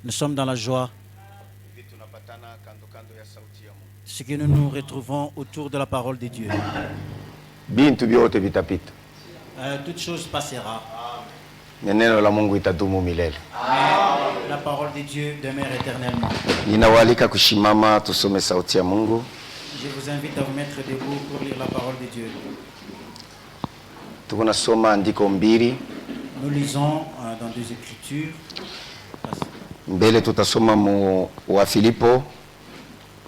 Nous sommes dans la joie. Ce que nous nous retrouvons autour de la parole de Dieu. Toute chose passera. Mais la parole de Dieu demeure éternellement. Je vous invite à vous mettre debout pour lire la parole de Dieu. Nous lisons dans des écritures.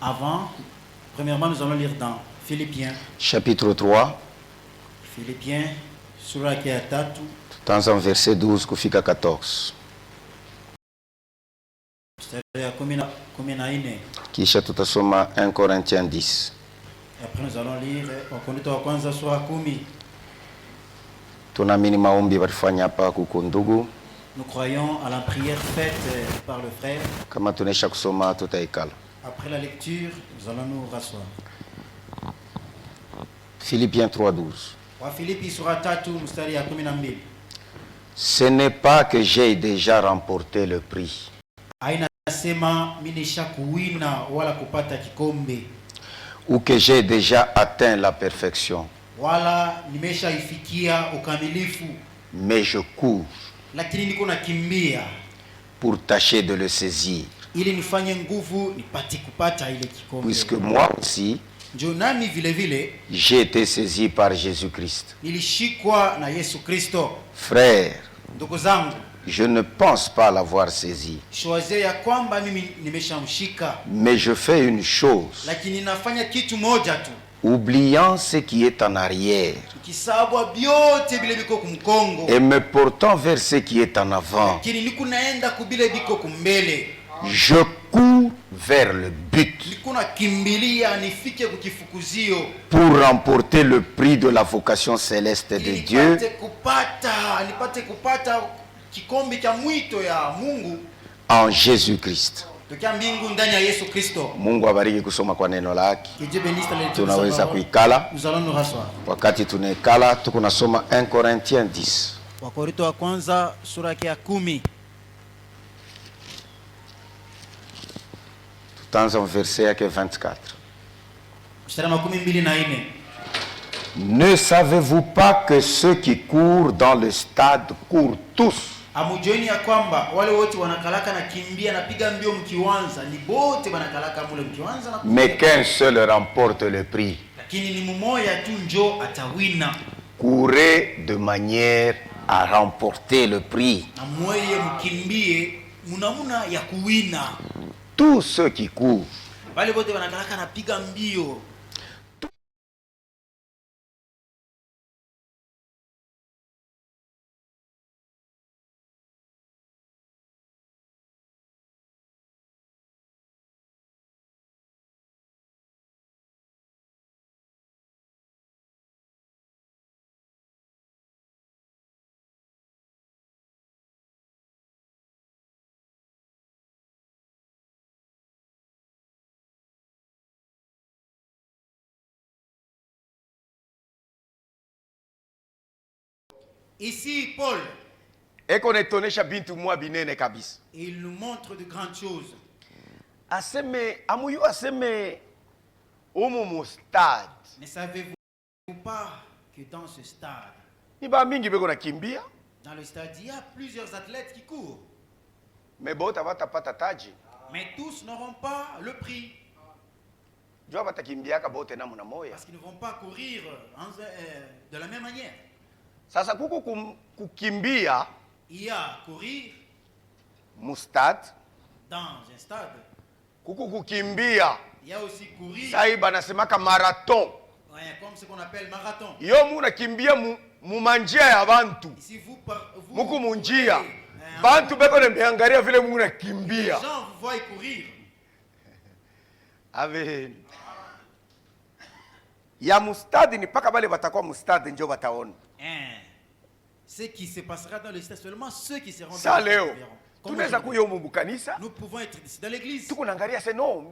Avant, premièrement, nous allons lire dans Philippiens. Chapitre 3. Philippiens, sura ya 3. Tutaanza verset 12 kufika 14. Kisha tutasoma 1 Corinthiens 10. Après nous allons lire Wakorintho wa kwanza sura 10. Tunaamini maombi walifanya hapa kuko ndugu. Nous croyons à la prière faite par le frère. Kama tunaisha kusoma tutaikala. Après la lecture, nous allons nous rasseoir. Philippiens 3:12. Wafilipi sura 3 mstari ya 12. Ce n'est pas que j'ai déjà remporté le prix. Haina nasema mimi nishakuwina wala kupata kikombe, Ou que j'ai déjà atteint la perfection. wala nimeshaifikia ukamilifu, Mais je cours lakini niko nakimbia pour tâcher de le saisir. ili nifanye nguvu nipate kupata ile kikombe. Puisque moi aussi, Njo nami vile vile j'ai été saisi par Jésus-Christ. nilishikwa na Yesu Kristo. Frère, Ndugu zangu, je ne pense pas l'avoir saisi. shwaze ya kwamba mimi nimeshamshika, Mais je fais une chose, lakini nafanya kitu moja tu, oubliant ce qui est en arrière nikisabwa byote bile biko kumkongo, et me portant vers ce qui est en avant. lakini niku naenda kubile biko kumbele, Je cours vers le but niku nakimbilia nifike kukifukuzio pour remporter le prix de la vocation céleste de ili Dieu nipate kupata kikombe cha mwito ya Mungu en Jésus-Christ. tokea mbingu ndani ya Yesu Kristo. Mungu abariki kusoma kwa neno lake. Que Dieu bénisse la lecture de sa Tunaweza parole. kuikala. Nous allons nous rasseoir. Wakati tunaikala tuko nasoma 1 Corinthiens 10. Wakorintho wa kwanza sura yake ya 10. Tutaanza verset yake 24. Mstari wa 24. Ne savez-vous pas que ceux qui courent dans le stade courent tous, Amujoni ya kwamba wale wote wanakalaka na kimbia na piga mbio mkiwanza ni bote wanakalaka mule mkiwanza na mais qu'un seul remporte le prix? lakini ni mmoja tu njo atawina. Courez de manière à remporter le prix. Na mweye mkimbie munamuna ya kuwina. Tous ceux qui courent Wale wote wanakalaka na piga mbio. Ici Paul, eko netonesha bintu mwa binene kabisa. il nous montre de grandes choses. Aseme amuyu aseme umu mu stade. Ne savez-vous pas que dans ce stade, Ni ba mingi beko nakimbia, dans le stade, il y a plusieurs athlètes qui courent, mais bota batapata taji. mais tous n'auront pas le prix Jua batakimbiaka bote namuna moya. parce qu'ils ne vont pas courir de la même manière. Sasa kuko kukimbia Il y a courir mu stade, dans un stade, kuko kukimbia il y a aussi courir sai banasemaka marathon. comme ce qu'on appelle marathon. Yo mu nakimbia mu manjia ya bantu. Ici vous Muku munjia. courez, Bantu beko nembeangalia vile mu les nakimbia. gens vous voient courir. Amen. Ya mustadi ni paka bale batakuwa mustadi njo bataona. Ce qui se passera dans le stade, seulement ceux qui seront Sa dans le leo stade verront. Comment tunaweza je kuya humu mukanisa nous pouvons être ici dans l'église. tuko naangalia se no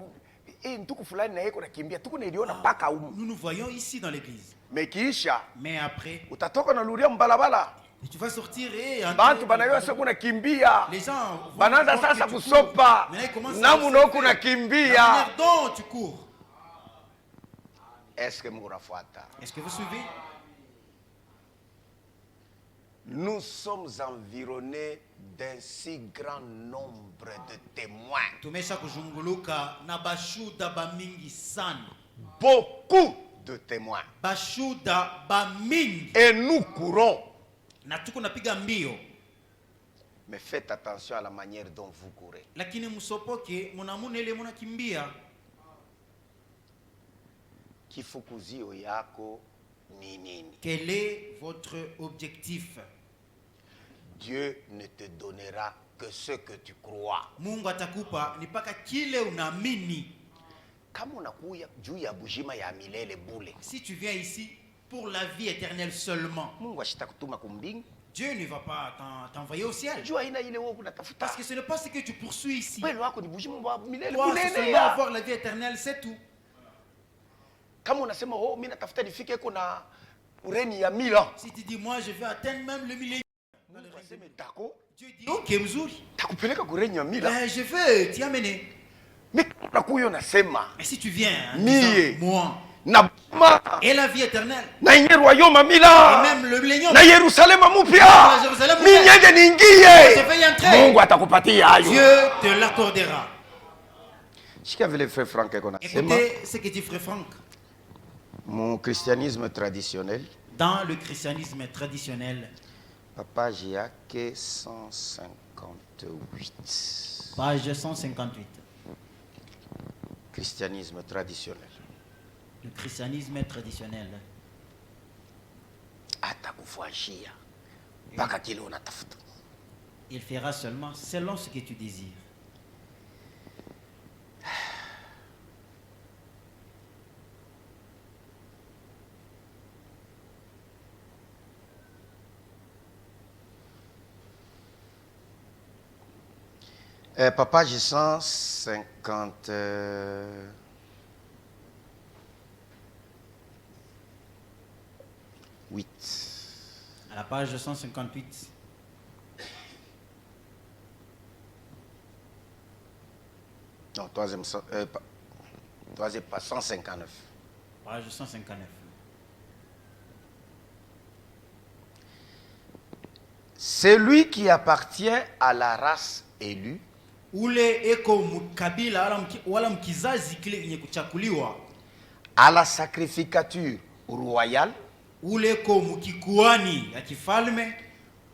ntuku fulani na yeko nakimbia tuko niliona paka humu. Nous nous voyons ici dans l'église. Mekiisha Mais après, utatoka na luria mbalabala. tu vas sortir et entrer Bantu dans- banayoa se kuna kimbia. les gens vont Banaanza voir que sasa tu cours. kusopa. Maintenant, ils commencent à Namu no observer kuna la kimbia. manière dont tu cours. Est-ce que murafuata? Est-ce que vous suivez? Nous sommes environnés d'un si grand nombre de témoins. Tumesha kuzunguluka na bashuda bamingi sana. Beaucoup de témoins. Bashuda bamingi. Et nous courons. Na tuko napiga mbio. Mais faites attention à la manière dont vous courez. Lakini musopoke munamuna ile munakimbia. Kifukuzio yako ni nini? Quel est votre objectif? Dieu ne te donnera que ce que tu crois. Mungu atakupa ni paka kile unaamini. Kama unakuya juu ya bujima ya milele bule, Si tu viens ici pour la vie éternelle seulement, Mungu ashitakutuma kumbingu. Dieu ne va pas t'envoyer au ciel. Jua ina ile wewe unatafuta. Parce que ce n'est pas ce que tu poursuis ici. Wewe wako ni bujima wa milele Toi, c'est bunene seulement ya. avoir la vie éternelle, c'est tout. Kama unasema oh mimi natafuta nifike kuna ureni ya 1000 ans. Si tu dis moi je vais atteindre même le millénaire. Dieu dit OK mzuri. Takupeleka kureni ya 1000 ans. Je vais t'y amener. Mais nakuyo nasema. Mais si tu viens, moi et la vie éternelle. Na yenye royaume ya 1000 Et ans. même le millénium. Na Yerusalemu mpya. Mimi nyende niingie. Mungu atakupatia hayo. Dieu te l'accordera. Sikia vile frère Franck eko nasema. Écoutez ce que dit frère Franck. Mon christianisme traditionnel. Dans le christianisme traditionnel. Page yake 158. Page 158. Christianisme traditionnel. Le christianisme traditionnel. Atakufashia mpaka kile unatafuta. Il fera seulement selon ce que tu désires. Page 158. À la page 158. Non, troisième pas 159. Page 159. Celui qui appartient à la race élue, à la sacrificature royale,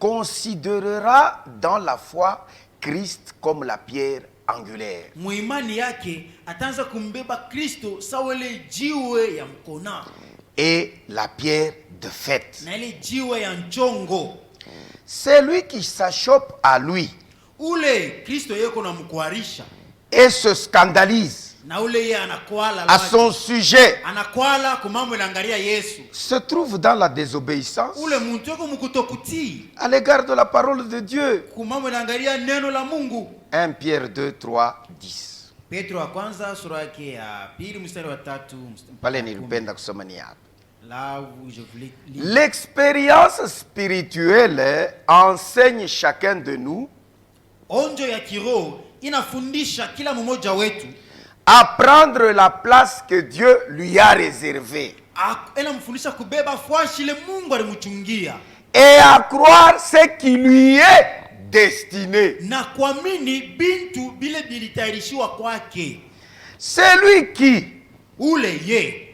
considérera dans la foi Christ comme la pierre angulaire. Et la pierre de fait. Celui qui s'achoppe à lui et se scandalise à son sujet se trouve dans la désobéissance à l'égard de la parole de Dieu. 1 Pierre 2, 3, 10. Pale nilipenda kusoma ni hapa. Là où je voulais lire. L'expérience spirituelle enseigne chacun de nous à prendre la place que Dieu lui a réservée et à croire ce qui lui est destiné. Celui qui,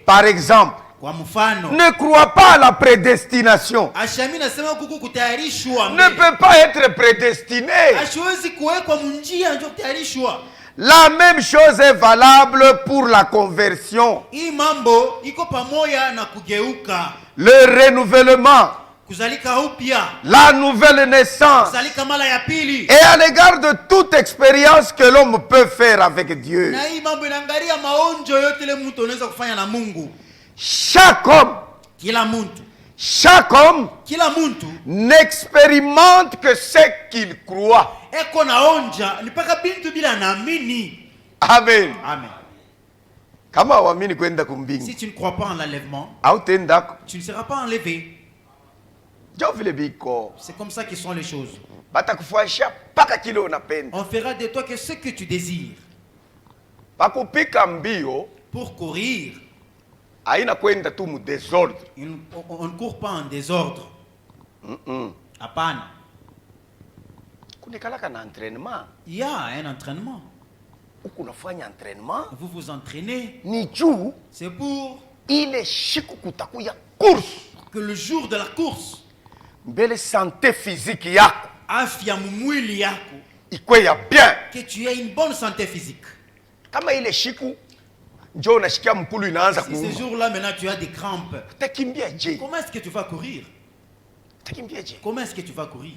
par exemple, ne croit pas à la prédestination ne peut pas être prédestiné. La même chose est valable pour la conversion, le renouvellement, la nouvelle naissance et à l'égard de toute expérience que l'homme peut faire avec Dieu. Chaque homme n'expérimente que ce qu'il croit. Amen. Si tu ne crois pas en l'enlèvement, tu ne seras pas enlevé. C'est comme ça que sont les choses. On fera de toi que ce que tu désires. Pour courir, on ne court pas en désordre. Apana. Il y a un entraînement. Vous vous entraînez. C'est pour que le jour de la course, santé physique que tu aies une bonne santé physique. Si ce jour-là maintenant tu as des crampes, comment est-ce que tu vas courir? Comment est-ce que tu vas courir?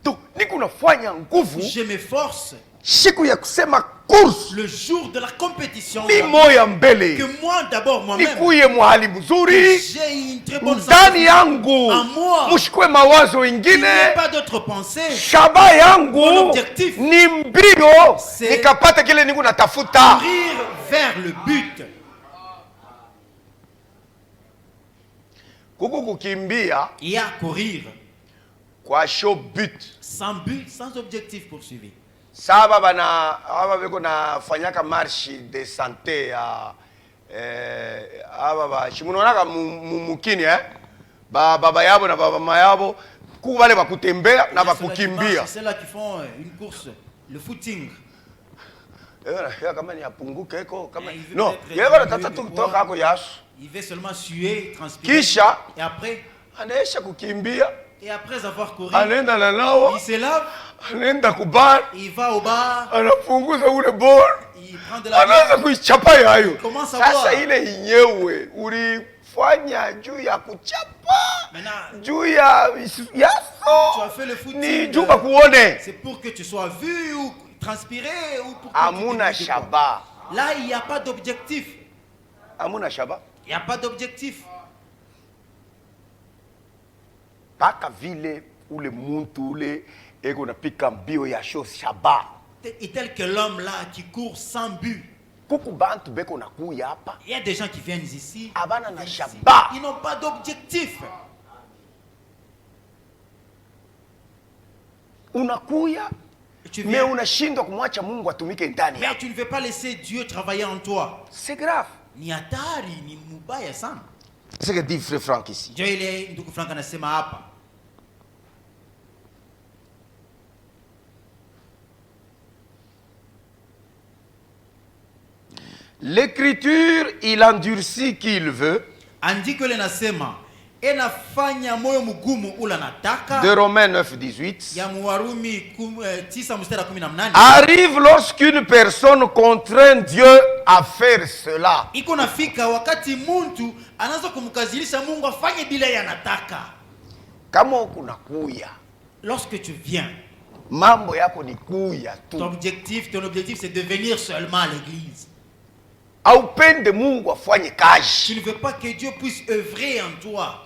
Je m'efforce le jour de la compétition que moi d'abord moi-même j'ai une très bonne santé en moi, qu'il n'y ait pas d'autre pensée. Mon objectif c'est courir vers le but. Il y a courir. Sans but, sans objectif poursuivi. Saba beko na fanyaka marche de santé ya shimunonaka mukini baba yabo na baba mayabo kubale bakutembea na bakukimbia. C'est là qui font une course, le footing. Kama ni apunguke eko kama non, il veut seulement suer, transpirer. Kisha et après anaisha kukimbia. Et après avoir couru, anaenda na nao, il se lave, anaenda kubar, il va au bar, anapunguza ule bor, il prend de la anaanza kuichapa yayo. Commence à boire. Sasa ile yenyewe ulifanya juu ya kuchapa, juu ya yaso, tu as fait le footing, ni juu bakuone. C'est pour que tu sois vu ou transpiré ou pour que amuna shaba. Là, il n'y a pas d'objectif. Amuna shaba. Il n'y a pas d'objectif. Paka vile ule muntu ule eko na pika mbio ya show shaba. Et tel que l'homme là qui court sans but. Kuku bantu beko na kuya hapa. Il y a des gens qui viennent ici. Abana na shaba. Ils n'ont pas d'objectif. Unakuya mais unashindwa kumwacha Mungu atumike ndani. Mais tu ne veux pas laisser Dieu travailler en toi. C'est grave. Ni hatari, ni mubaya sana. C'est ce que dit frère Franck ici. Ndio ile ndugu Frank anasema hapa. L'écriture, il endurcit qui il veut. Andiko linasema enafanya moyo mgumu ula nataka. De Romains 9:18. Ya Warumi 9:18. Arrive lorsqu'une personne contraint Dieu à faire cela. Iko nafika wakati mtu anaanza kumkazilisha Mungu afanye bila yeye anataka. Kama unakuya, lorsque tu viens, mambo yako ni kuya tu. Ton objectif c'est de venir seulement à l'église. Aupende Mungu afanye kazi. Tu ne veux pas que Dieu puisse œuvrer en toi.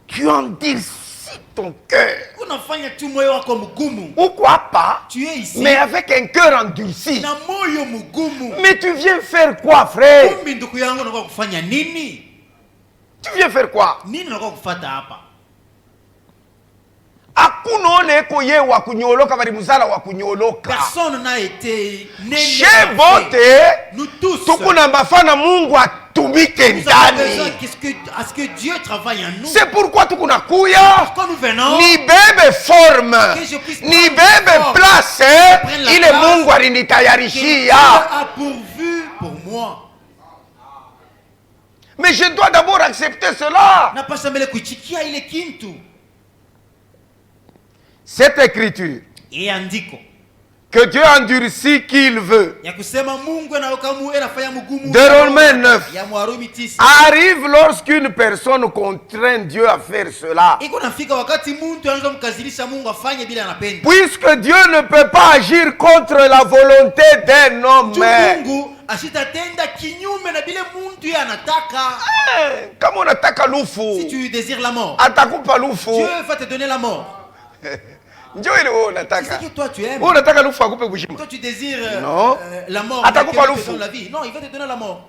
Tu endurcis ton cœur. Unafanya tu moyo wako mgumu. Uko hapa, tu es ici, mais avec un cœur endurci. Na moyo mgumu. Mais tu viens faire quoi, frère? Kumbi ndugu yangu unataka kufanya nini? Tu viens faire quoi? Nini unataka kufuata hapa? Hakuna ole ko ye wa kunyoloka bali muzala wa kunyoloka. Personne n'a été né. Chez vote, nous tous. Tukuna mafana Mungu atumike ndani. À ce que Dieu travaille en nous. C'est pourquoi tukuna kuya. Pourquoi nous venons? Ni bebe forme. Ni bebe place. Ile Mungu alinitayarishia. A pourvu pour moi. Mais je dois d'abord accepter cela. Na pasa mbele kuchikia ile kintu. Cette écriture que Dieu endurcit qui il veut de Romains 9 arrive lorsqu'une personne contraint Dieu à faire cela. Puisque Dieu ne peut pas agir contre la volonté d'un homme. Kama unataka lufu, si tu désires la mort, atakupa lufu. Dieu va te donner la mort. C'est ce que toi tu aimes. Toi tu désires la mort. Il te donne la vie. Non, il va te donner la mort.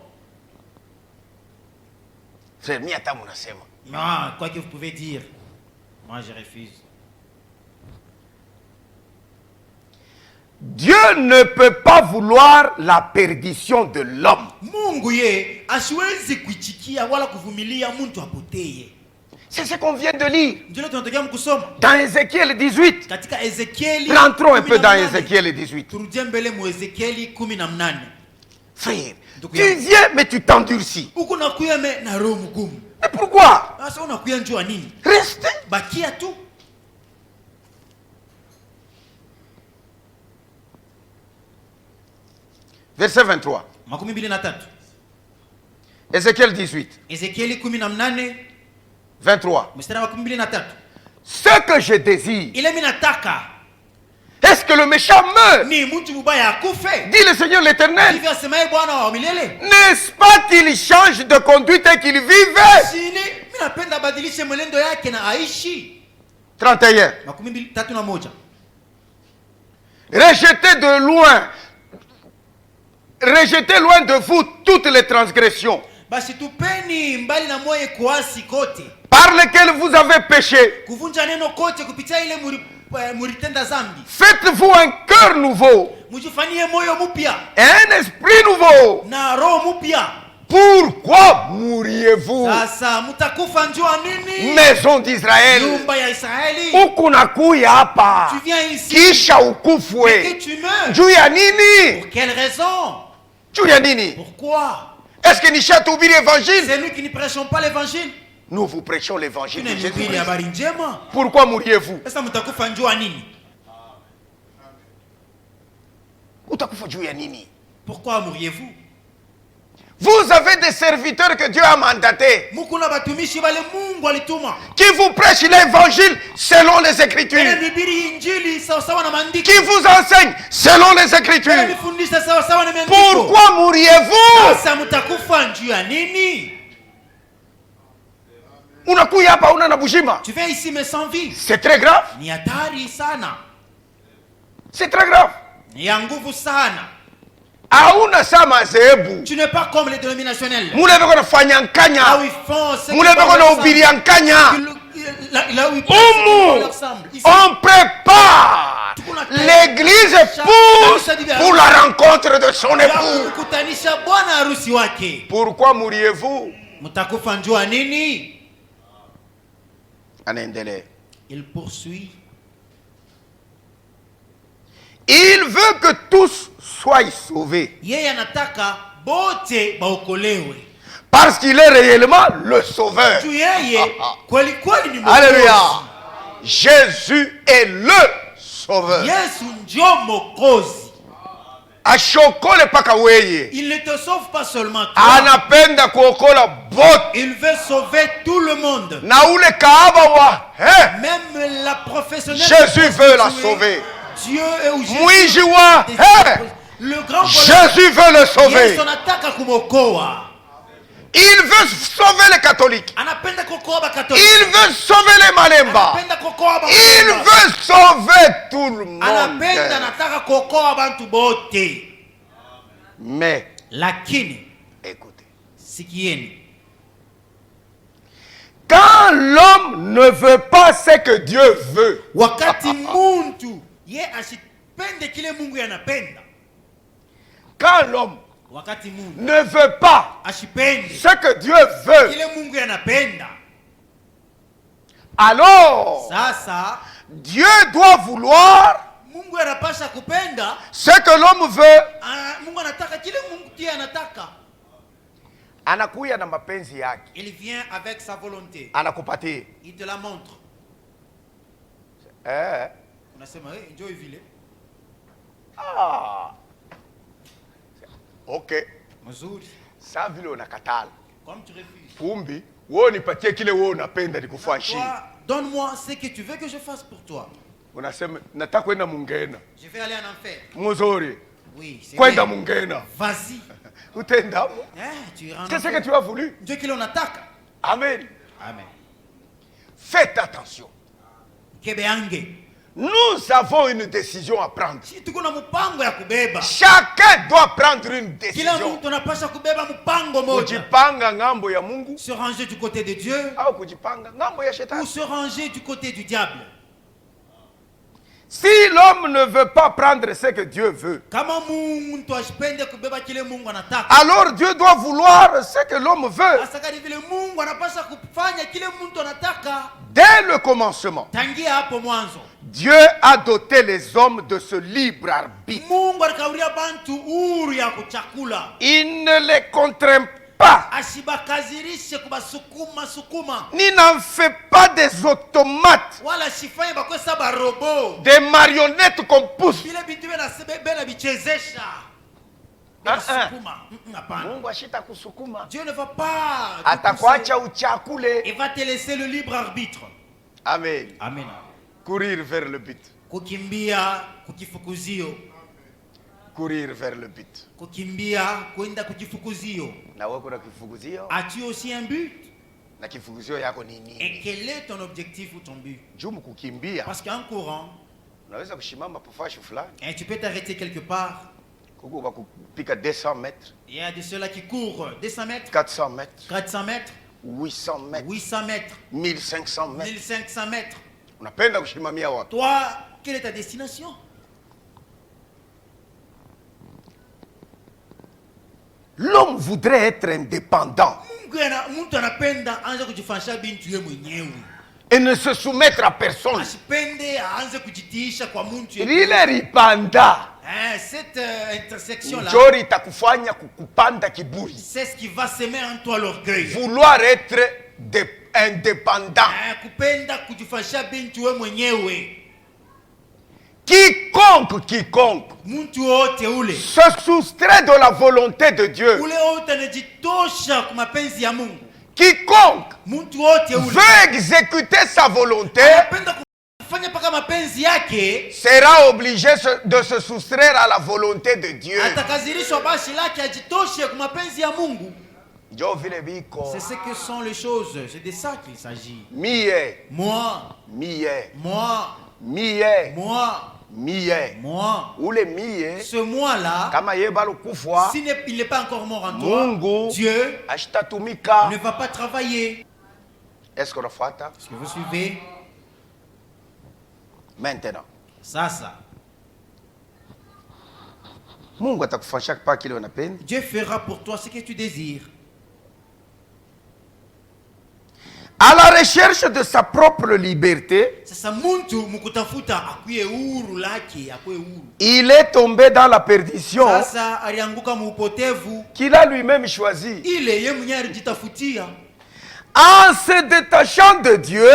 Non, quoi que vous pouvez dire, moi je refuse. Dieu ne peut pas vouloir la perdition de l'homme. C'est ce qu'on vient de lire. Dans Ézéchiel 18. Rentrons un peu dans Ézéchiel 18. Frère, tu viens mais tu t'endurcis. Mais pourquoi? Reste. Verset 23. Ézéchiel 18. 23. Ce que je désire, est-ce que le méchant meurt? Dit le Seigneur l'Éternel. N'est-ce pas qu'il change de conduite et qu'il vivait? 31. Rejetez loin de vous toutes les transgressions. par lesquels vous avez péché. Faites-vous un cœur nouveau et un esprit nouveau. Pourquoi mourriez-vous, maison d'Israël? Ukunakuya hapa kisha ukufwe juu ya nini? Pour quelle raison? Juu ya nini? Pourquoi? Est-ce que nishatuhubiri évangile? C'est nous qui ne prêchons pas l'évangile. Nous vous prêchons l'évangile de Jésus. Pourquoi? Pourquoi mourriez-vous? Utakufa juu ya nini? Pourquoi mourriez-vous? Vous avez des serviteurs que Dieu a mandatés qui vous prêchent l'évangile selon les Écritures, qui vous enseignent selon les Écritures. Pourquoi mourriez-vous? Tu viens ici mais sans vie. C'est très grave. C'est très grave. Tu n'es pas comme les dénominationnels. Là où ils font ce on prépare l'église pousse pour la rencontre de son époux. Pourquoi mourriez-vous? Il poursuit. Il veut que tous soient sauvés. Parce qu'il est réellement le sauveur. Alléluia. Jésus est le sauveur. Il ne te sauve pas seulement toi. Il veut sauver tout le monde. Même la professionnelle. Jésus veut la sauver. Dieu est où le grand Jésus veut le sauver. Il veut sauver les catholiques. Il veut sauver les malemba. Il veut sauver tout le monde. Mais écoutez, quand l'homme ne veut pas ce que Dieu veut, quand l'homme ne veut pas ce que Dieu veut, alors Dieu doit vouloir ce que l'homme veut. Il vient avec sa volonté. Il te la montre. Ok. Ça vile unakatala. Comme tu refuses. Kumbi, wewe nipatie kile wewe unapenda nikufanyie. Donne-moi ce que tu veux que je fasse pour toi. Unasema nataka kwenda mungena. Je vais aller en enfer. Muzuri. Oui, c'est kwenda mungena. Vas-y. Utenda. Tu iras en enfer. Qu'est-ce que tu as voulu? Dieu qui l'on attaque. Amen. Amen. Faites attention. Kebeange. Nous avons une décision à prendre. Chacun doit prendre une décision. Kujipanga ngambo ya Mungu. Se ranger du côté de Dieu. Ou se ranger du côté du diable. Si l'homme ne veut pas prendre ce que Dieu veut, alors Dieu doit vouloir ce que l'homme veut. Dès le commencement, Dieu a doté les hommes de ce libre arbitre. Il ne les contraint pas. Ni n'en fait pas des automates, des marionnettes qu'on pousse. Dieu ne va pas il va te laisser le libre arbitre. Amen. Amen. Courir vers le but. Kukimbia kukifukuzio. Courir vers le but. Kukimbia kwenda kukifukuzio. Na wewe kuna kifukuzio? As-tu aussi un but? Na kifukuzio yako ni nini? Et quel est ton objectif ou ton but? Jumu kukimbia. Parce qu'en courant, unaweza kushimama pafashu fulani. Et tu peux t'arrêter quelque part. 200 mètres. Il y a de ceux-là qui courent 200 mètres. 400 mètres. 400 mètres. 800 mètres. 800 mètres. 1500 mètres. 1500 mètres. Toi, quelle est ta destination? L'homme voudrait être indépendant et ne se soumettre à personne. Il est ripanda. Cette intersection-là, c'est ce qui va semer en toi l'orgueil. Vouloir être indépendant. Quiconque se soustrait de la volonté de Dieu, quiconque veut exécuter sa volonté, sera obligé de se soustraire à la volonté de Dieu. C'est ce que sont les choses. C'est de ça qu'il s'agit. Moi. Ou les ce moi-là, s'il n'est pas encore mort en toi, Dieu ne va pas travailler. Est-ce que vous suivez? Maintenant, ça. Dieu fera pour toi ce que tu désires. À la recherche de sa propre liberté, il est tombé dans la perdition qu'il a lui-même choisie. En se détachant de Dieu,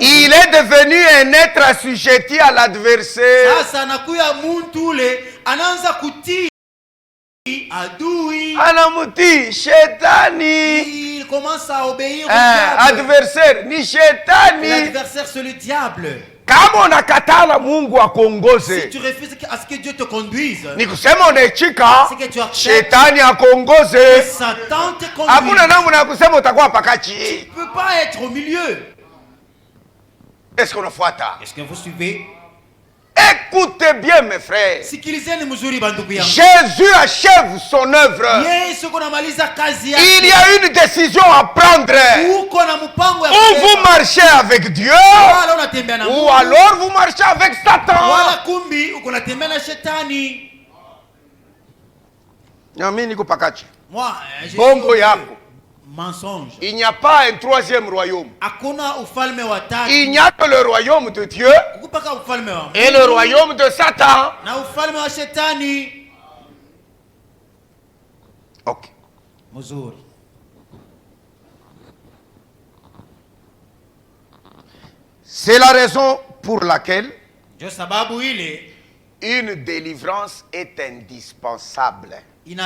il est devenu un être assujetti à l'adversaire. Anamuti, Shetani. Il commence à obéir au adversaire, ni Shetani. L'adversaire, c'est le diable. Si tu refuses à ce que Dieu te conduise, c'est que tu acceptes Satan te conduit. Tu ne peux pas être au milieu. Est-ce que vous suivez? Écoutez bien mes frères. Jésus achève son œuvre. Il y a une décision à prendre. Ou vous marchez avec Dieu, ou alors vous marchez avec Satan. Mensonge. Il n'y a pas un troisième royaume. Il n'y a que le royaume de Dieu et le royaume de Satan. Ok. C'est la raison pour laquelle une délivrance est indispensable. Il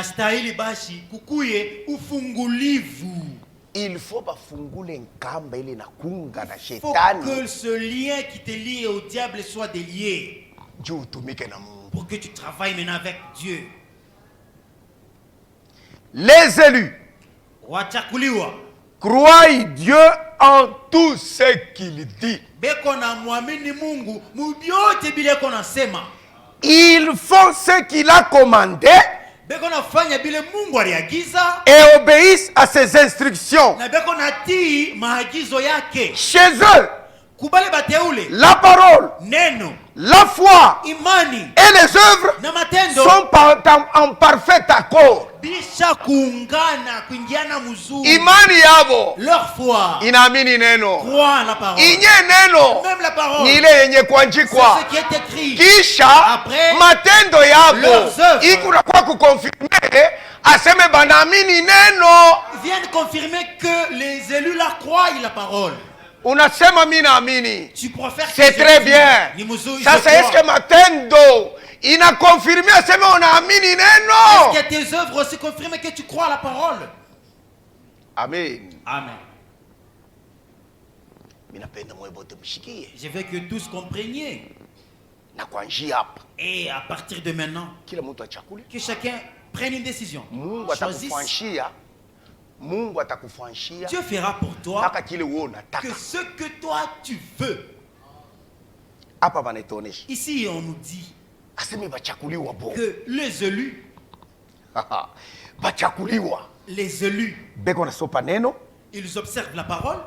faut que ce lien qui te lie au diable soit délié pour que tu travailles maintenant avec Dieu. Les élus croient Dieu en tout ce qu'il dit. Ils font ce qu'il a commandé et obéissent à ses instructions. Chez eux, la parole, la foi et les œuvres sont en parfait accord. Imani yabo, leur foi, inaamini neno, croit la parole, inye neno, même la parole, ni ile yenye kuandikwa. C'est ce qui est écrit. Kisha après, matendo yabo ikunakuwa kukonfirme aseme banaamini neno. Viennent confirmer que les élus la croient la parole. Unasema mimi naamini. C'est très bien. Sasa est-ce que matendo ina confirme aseme unaamini neno? Est-ce que tes œuvres aussi confirment que tu crois à la parole? Amen. Amen. Je veux que tous compreniez. Et à partir de maintenant, que chacun prenne une décision. Dieu fera pour toi que ce que toi tu veux. Ici on nous dit que les élus, les élus, ils observent la parole,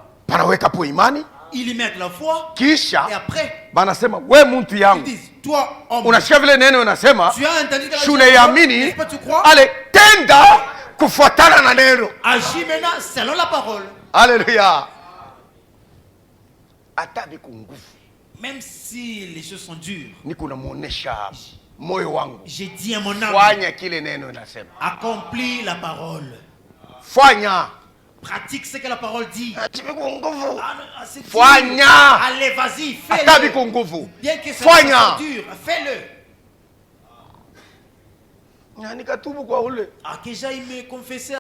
ils y mettent la foi, et après, ils disent, toi, homme, tu as entendu que tu crois? Allez, tenda kufuatana na neno. Agis maintenant selon la parole. Alléluia. Même si les choses sont dures, j'ai dit à mon âme, accomplis la parole. Pratique ce que la parole dit. Allez, vas-y, fais-le. Bien que ce soit dur, fais-le. Que j'aille me confesser à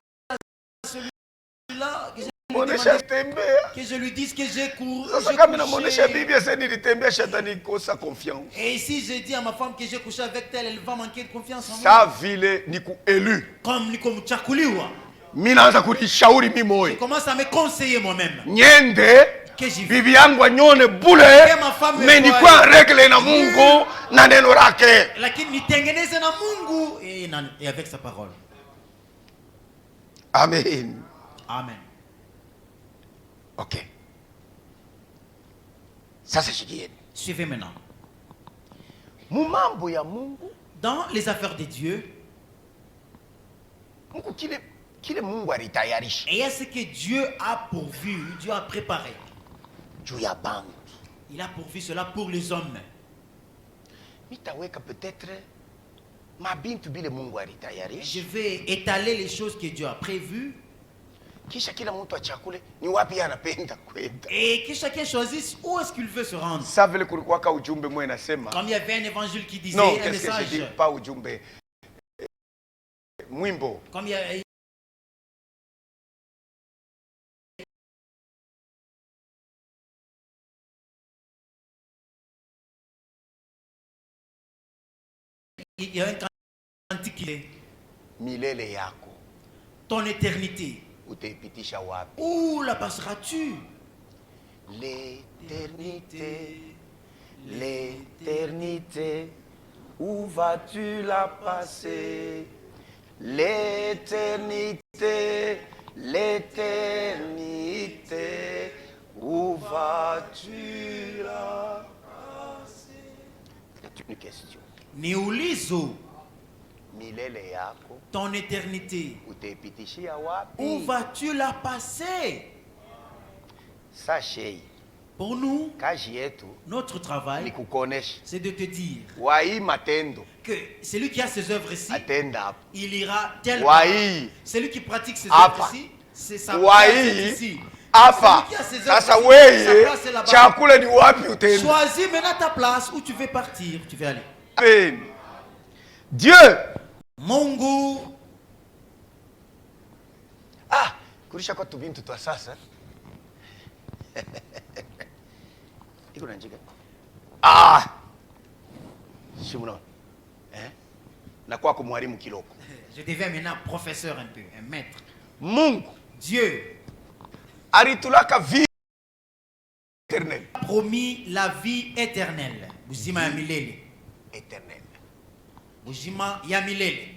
celui-là, que je lui dise que j'ai couru. Et si je dis à ma femme que j'ai couché avec elle, elle va manquer de confiance en moi. Comme je commence à me conseiller moi-même. Que j'y vais. Et avec sa parole. Amen. Amen. Ok. Ça c'est chiquienne. Suivez maintenant. Dans les affaires de Dieu, et il y a ce que Dieu a pourvu, Dieu a préparé. Il a pourvu cela pour les hommes. Je vais étaler les choses que Dieu a prévues. Et que chacun choisisse où est-ce qu'il veut se rendre. Comme il y avait un évangile qui disait, un message. Comme il y a... Il y a un cantique qui est ton éternité. Où la passeras-tu? L'éternité, où vas-tu la passer? L'éternité, où vas-tu la passer? C'est une question. Niulizo, ton éternité, où vas-tu la passer? Sachez, pour nous, notre travail, c'est de te dire que celui qui a ses œuvres ici, il ira tel part. Celui qui pratique ses œuvres ici, c'est sa place ici. Choisis maintenant ta place où tu veux partir, tu veux aller. Dieu, Mungu. kulisha kwa tubintu twa sasa. Iko nanjika. Shimuna. Na kwa kumwalimu kiloko. Je deviens maintenant professeur un peu, un maître. Mungu, Dieu, aritulaka vie éternelle. Promis la vie éternelle. Buzima ya milele. Éternelle. Buzima ya milele.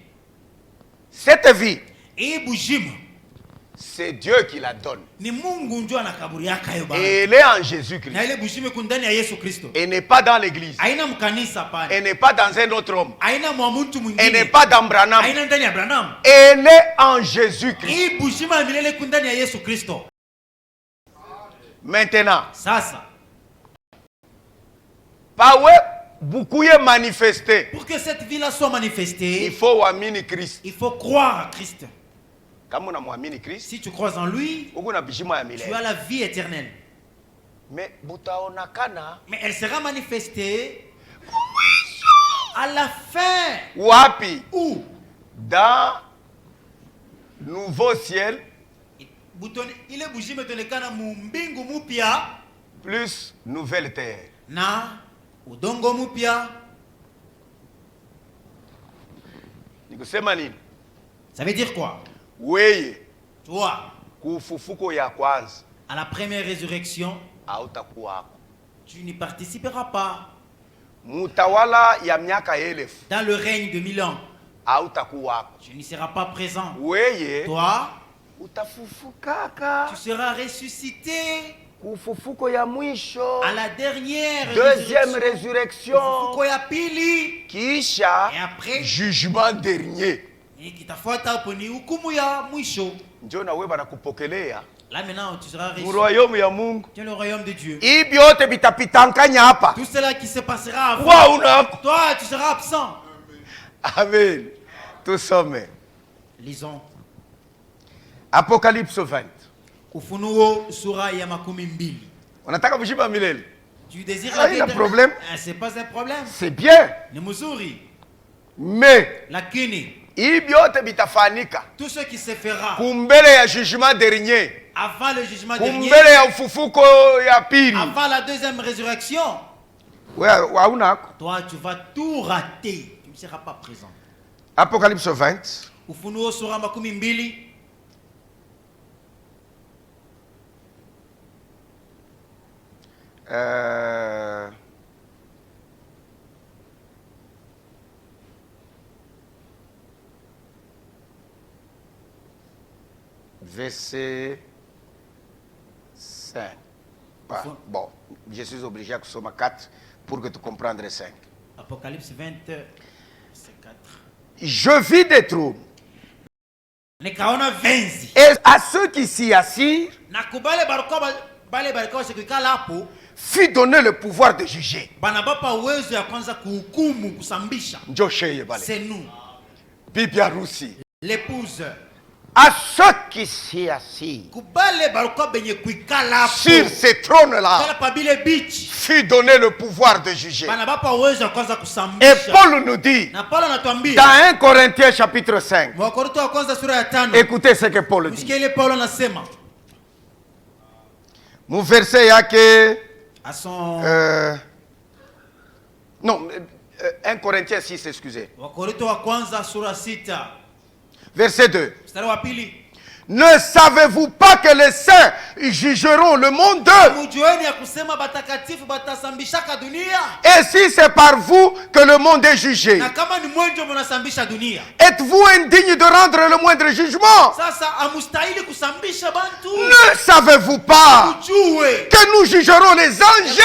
Cette vie, et bujima, c'est Dieu qui la donne. Ni Mungu ndio anakaburiaka yo baba. Et elle est en Jésus-Christ. Na ile bujima kundani ya Yesu Kristo. Elle n'est pas dans l'église. Haina mkanisa pana. Elle n'est pas dans un autre homme. Haina mwa mtu mwingine. Elle n'est pas dans Branham. Haina ndani ya Branham. Elle est en Jésus-Christ. Et bujima ya milele kundani ya Yesu Kristo. Maintenant, sasa, pawe beaucoup est manifesté. Pour que cette vie-là soit manifestée, il faut amini Christ. Il faut croire à Christ. Si tu crois en lui, tu as la vie éternelle. Mais elle sera manifestée à la fin. Wapi? Où? Dans nouveau ciel. Plus nouvelle terre. Na udongo mupya. Nikusema nini? Ça veut dire quoi? Weye. Toi. Kufufuko ya kwanza. À la première résurrection, hautakuwako. Tu n'y participeras pas. mutawala ya miaka 1000 dans le règne de 1000 ans, hautakuwako. tu n'y seras pas présent. Weye Toi, utafufukaka tu seras ressuscité kufufuko ya mwisho, à la dernière deuxième résurrection, kufufuko ya pili, kisha et après jugement dernier. kitafuata hapo ni hukumu ya mwisho. Ndio na wewe banakupokelea Là maintenant tu seras mu royaume ya Mungu. Tu es le royaume de Dieu. Ibi yote bitapitankanya hapa. Tout cela qui se passera avant. Wow, toi tu seras absent. Amen. Tusome. Lisons. Apocalypse 20. Ufunuo sura ya 12. Unataka kushiba milele? Tu désires la vie. Problème? C'est pas un problème. C'est bien. Ni mzuri. Mais lakini ibi yote bitafanika. Tout ce qui se fera. Kumbele ya jugement dernier. Avant le jugement dernier. Kumbele ya ufufuko ya pili. Avant la deuxième résurrection. Toi tu vas tout rater. Tu ne seras pas présent. Apocalypse 20. Ufunuo sura 12. Verset 5. Bon, je suis obligé à consommer 4 pour que tu comprennes 5. Apocalypse 20, c'est 4. Je vis des trônes. Et à ceux qui s'y assirent, fut donné le pouvoir de juger. C'est nous. Bibi harusi. L'épouse. À ceux qui s'y assirent sur ces trônes-là fut donné le pouvoir de juger. Et Paul nous dit dans 1 Corinthiens chapitre 5, écoutez ce que Paul dit. Mon verset yake non, 1 Corinthiens 6, excusez. Verset 2. Ne savez-vous pas que les saints jugeront le monde? Et si c'est par vous que le monde est jugé, êtes-vous indigne de rendre le moindre jugement? Ne savez-vous pas que nous jugerons les anges?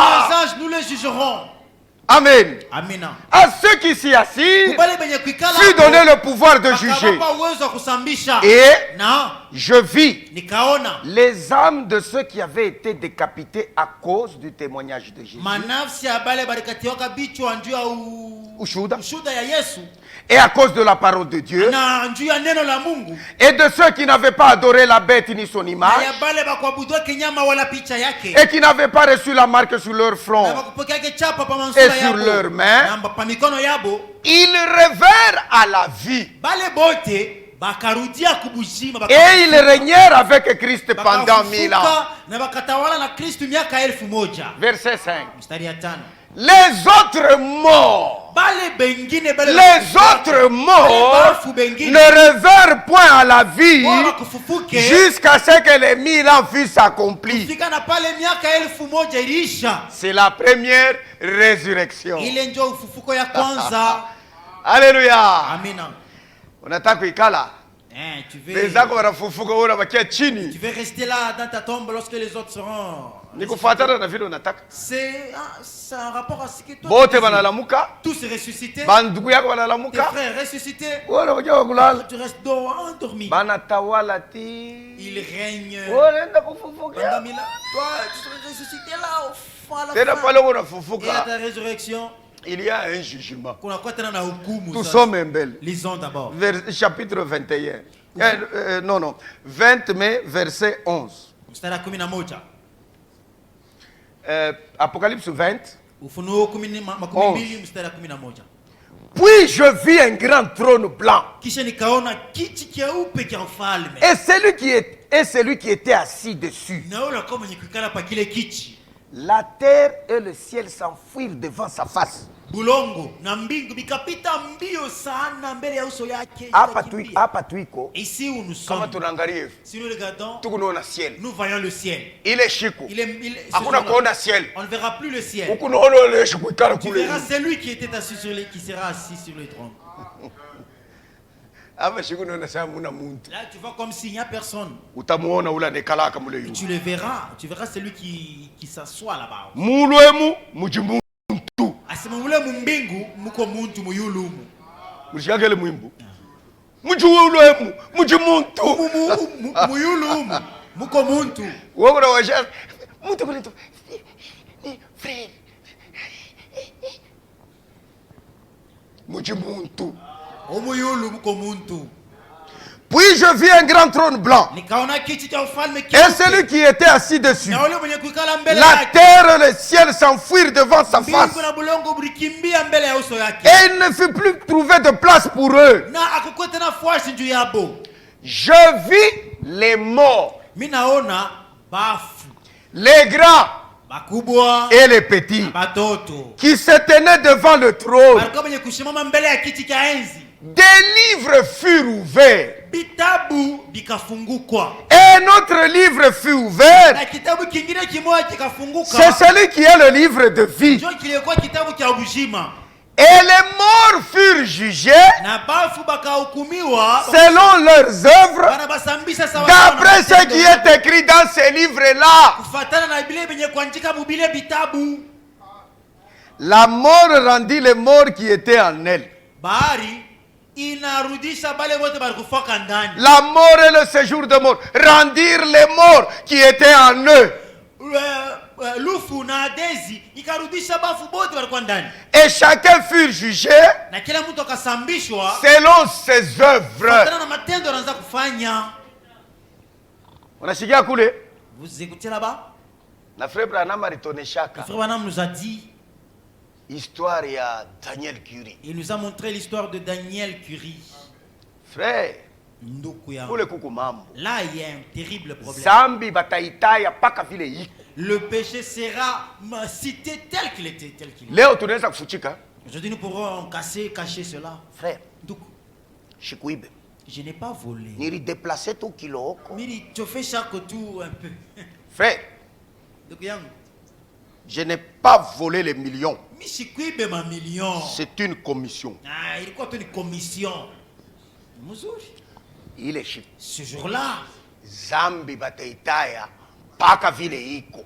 Les anges, nous les jugerons. Amen. Amina. À ceux qui s'y assirent fut donné le pouvoir de juger. Et je vis les âmes de ceux qui avaient été décapités à cause du témoignage de Jésus. Et à cause de la parole de Dieu. Et de ceux qui n'avaient pas adoré la bête ni son image. Et qui n'avaient pas reçu la marque sur leur front et sur leurs mains. Ils revinrent à la vie. Et ils régnèrent avec Christ pendant 1000 ans. Verset 5. Les autres morts ne revinrent point à la vie jusqu'à ce que les 1000 ans fussent accomplis. C'est la première résurrection. Alléluia. Unataka kuikala? Tu veux rester là dans ta tombe lorsque les autres seront. C'est un rapport à ce que toi tu tous ressuscités. Tes frères ressuscités. Tu restes endormi. Il règne. Toi tu seras ressuscité là au fond à la fin. Et à ta résurrection, il y a un jugement. Nous sommes belles. Lisons d'abord. Chapitre 21. Non. 20 mai, verset 11. Apocalypse 20. 11. Puis je vis un grand trône blanc. Et celui qui était assis dessus. La terre et le ciel s'enfuirent devant sa face. Ici où nous sommes, si nous regardons, nous voyons le ciel. On ne verra plus le ciel. Tu verras celui qui était assis sur qui sera assis sur le trône. Là, tu vois comme s'il n'y a personne. Tu le verras. Tu verras celui qui s'assoit là-bas. Asimamule mumbingu muko muntu muyulumu. Mujagele mwimbu. Mujulumu, mujimuntu. Muyulumu muko muntu. Wewe unawasha muntu kuleto. Frère. Mujimuntu. Omuyulu muko muntu. Puis je vis un grand trône blanc. Et celui qui était assis dessus. La terre et le ciel s'enfuirent devant sa face. Et il ne fut plus trouvé de place pour eux. Je vis les morts, les grands et les petits, qui se tenaient devant le trône. Des livres furent ouverts. Et notre livre fut ouvert. C'est celui qui est le livre de vie. Et les morts furent jugés selon leurs œuvres, d'après ce qui est écrit dans ces livres-là. La mort rendit les morts qui étaient en elle. La mort et le séjour de mort rendirent les morts qui étaient en eux. Et chacun fut jugé selon ses œuvres. Vous écoutez là-bas? Frère Branham nous a dit histoire de Daniel Curie. Il nous a montré l'histoire de Daniel Curie. Frère, là il y a un terrible problème. Le péché sera cité tel qu'il était, Aujourd'hui nous pourrons cacher cela. Frère, je n'ai pas volé. Tu fais chaque tour un peu. Frère, je n'ai pas volé les millions. C'est une commission. Il y a une commission. Il est chic. Ce jour-là,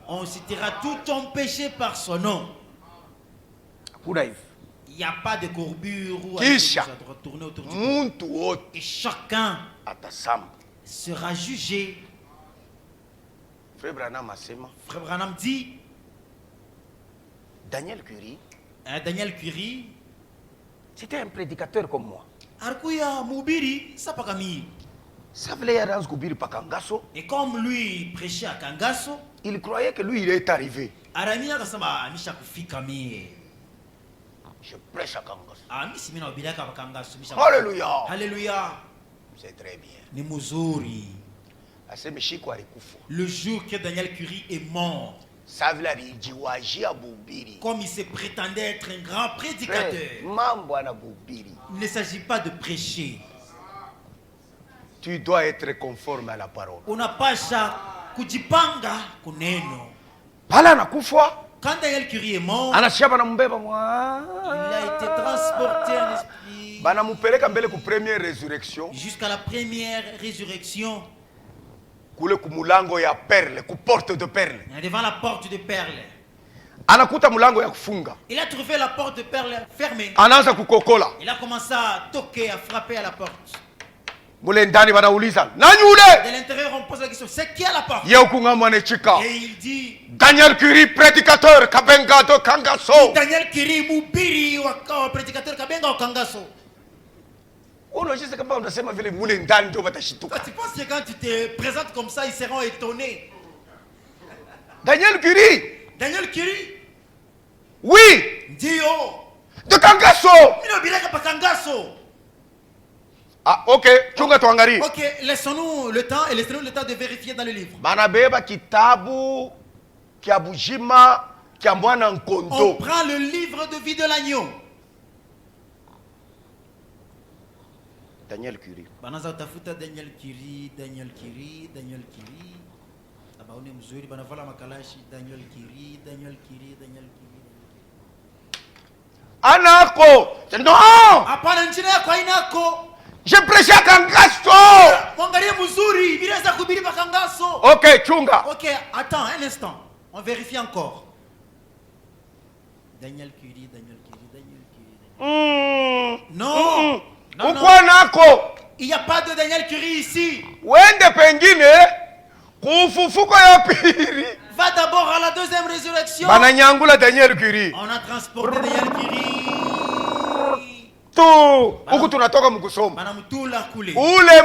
on citera tout ton péché par son nom. Il n'y a pas de courbure ou à retourner autour du cou. Et chacun sera jugé. Frère Branham dit Daniel Curie, c'était un prédicateur comme moi. Et comme lui prêchait à Kangaso, il croyait que lui il est arrivé. Je prêche à Kangaso. Alléluia. Alléluia. C'est très bien. Le jour que Daniel Curie est mort, comme il se prétendait être un grand prédicateur, il ne s'agit pas de prêcher. Tu dois être conforme à la parole. Quand Daniel Curie est mort, il a été transporté en esprit jusqu'à la première résurrection. Devant la porte de perles. Il a trouvé la porte de perles fermée. Il a commencé à toquer, à frapper à la porte. De l'intérieur, on pose la question, c'est qui à la porte? Et il dit, Daniel Curie, prédicateur, Kabengado, Kangaso. Daniel Curie, Mubiri, prédicateur, Kabenga, Kangaso. Tu penses que quand tu te présentes comme ça, ils seront étonnés? Daniel Curie. Daniel Curie. Oui. Dio. De Kangaso. Kangaso. Ah, ok. Ok, laissons-nous le temps et laissons-nous le temps de vérifier dans le livre. On prend le livre de vie de l'agneau. Daniel Curie. Banaza utafuta Daniel Curie, Daniel Curie, Daniel Curie. Abaone mzuri banavala makalashi Daniel Curie, Daniel Curie, Daniel Curie. Anako. Non. Hapana njina yako hainako. Je prêche à Kangaso. Mwangalie mzuri, bileza kuhubiri pa Kangaso. OK, chunga. OK, attends un instant. On vérifie encore. Daniel Curie, Daniel Curie, Daniel Curie. Non. Non, pourquoi nako? Il n'y a pas de Daniel Curie ici. Wende pengine kufufuko ya pili. Va d'abord à la deuxième résurrection. Bananyangula Daniel Curie. On a transporté Daniel Curie. Huku tunatoka mkusoma. Banamtula kule. Tous les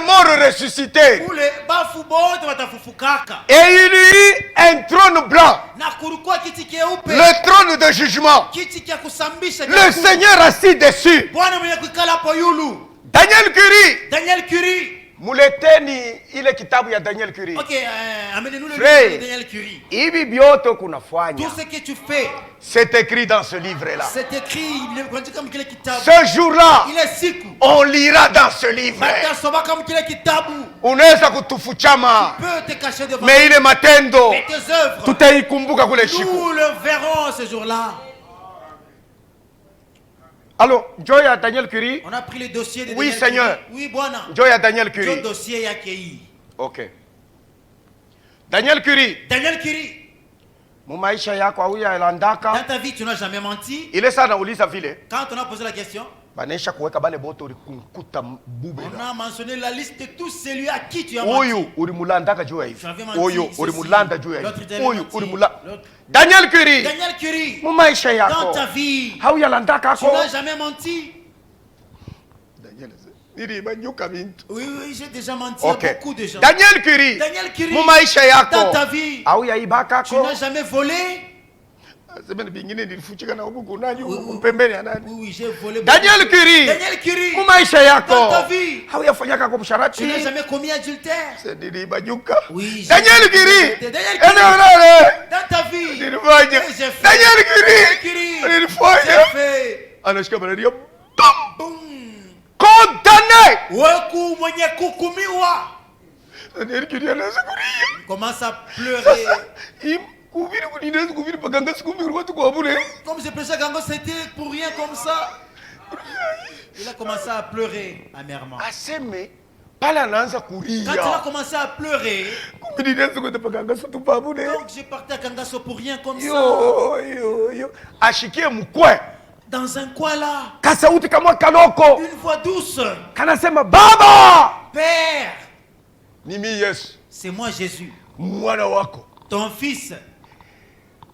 morts ressuscités. Kule bafu bote watafufukaka. Et il y eut un trône blanc. Na kulikuwa kiti keupe. Le trône de jugement. Kiti kia kusambisha. Le Seigneur assis dessus. Bwana mwenye kuikala hapo yulu. Daniel Curie. Daniel Curie. Muleteni ile kitabu ya Daniel Curie. OK, amenez-nous le livre de Daniel Curie. Hivi bioto kunafanya. Tout ce que tu fais, c'est écrit dans ce livre-là. C'est écrit, ce jour-là, on lira dans ce livre. Unaweza kutufuchama. Mais ile matendo tutaikumbuka kule siku. Nous le verrons ce jour-là. Alors, Joya Daniel Curie. On a pris le dossier de oui, Daniel Seigneur. Curie. Oui, Bwana. Joya Daniel Curie. Le dossier yake. OK. Daniel Curie. Daniel Curie. Mumaisha yako auya landaka. Dans ta vie, tu n'as jamais menti. Ile sana uliza vile. Quand on a posé la question, banesha kuweka bale boto ulikunkuta bube. On a mentionné la liste de tous celui à qui tu as menti. Oyo ulimulandaka juu ya hivi. Oyo ulimulanda juu ya hivi. Oyo ulimulanda. Daniel Curie. Daniel Curie. Mumaisha yako. Dans ta vie, hauya landaka ko. Tu n'as jamais menti. Daniel Oui, j'ai déjà menti à beaucoup de gens. Daniel Curie. Daniel Curie. Dans ta vie, tu n'as jamais volé. Oui, j'ai volé. Daniel Curie. Daniel Curie. Dans ta vie, tu n'as jamais commis adultère. Oui, Daniel Curie. Dans ta vie, Daniel Curie. Condamné. Commence à pleurer. Comme je prêchais Gango, c'était pour rien comme ça. Il a commencé à pleurer amèrement. Quand il a commencé à pleurer, donc j'ai parti à Kangaso pour rien comme ça. Dans un coin là, une voix douce, Père, c'est moi Jésus, ton fils.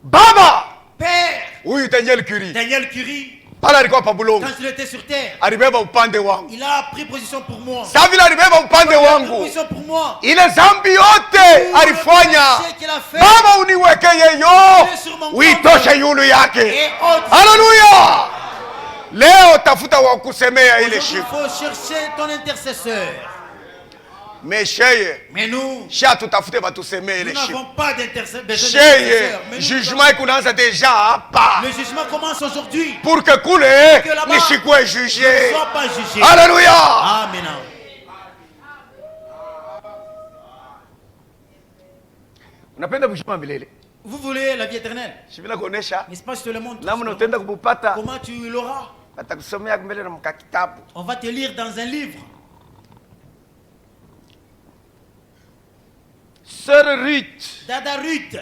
Baba, Père. Oui, Daniel Curie. Daniel Curie. Quand il était sur terre, il a pris position pour moi. Il a pris position pour moi. Il est zambiote alifanya. Baba uniweke yeyo. Uitoshe yulu yake. Hallelujah. Leo tafuta wa kusemea ile shida. Il faut chercher ton intercesseur. Mais nous, nous n'avons pas d'intercesseur. Jugement commence déjà. Le jugement commence aujourd'hui. Pour que coule, les chikwe jugés. Ne sois pas jugé. Alléluia. Amen. Vous voulez la vie éternelle? N'est-ce pas, je te le montre. Comment tu l'auras? On va te lire dans un livre. Sœur Ruth. Dada Ruth.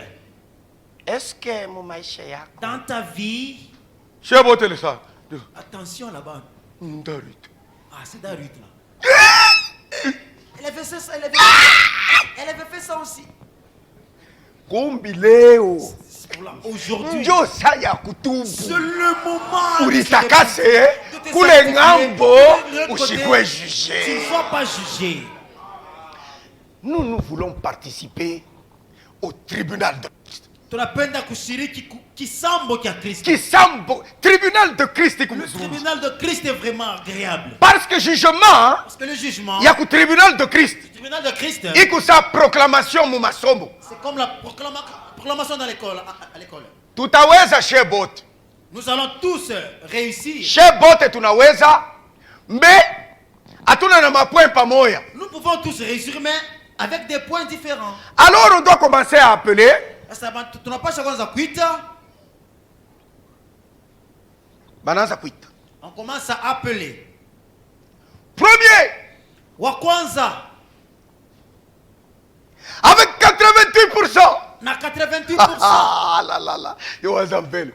Est-ce que mon maïcha yako? Dans ta vie. Attention là-bas. Dada Ruth. Ah, c'est Dada Ruth là. Elle avait fait ça, elle avait fait ça aussi. Kombileo. Aujourd'hui. C'est le moment. Ulitakase. Kule ngambo. Ushikwe jugé. Tu ne sois pas jugé. Nous voulons participer au tribunal de Christ. Tribunal de Christ. Le tribunal de Christ est vraiment agréable. Parce que jugement. Le jugement. Il y a le tribunal de Christ. Le tribunal de Christ. Il y a sa proclamation mumasomo. C'est comme la Proclamation dans l'école, à l'école. Tutaweza shebot. Nous allons tous réussir. Shebot tunaweza. Mais hatuna na mapoint pamoja. Nous pouvons tous réussir, mais avec des points différents. Alors on doit commencer à appeler. On commence à appeler. Premier. Wa kwanza. Avec 88%. Na 88%. Ah là là là. Yo wazambele.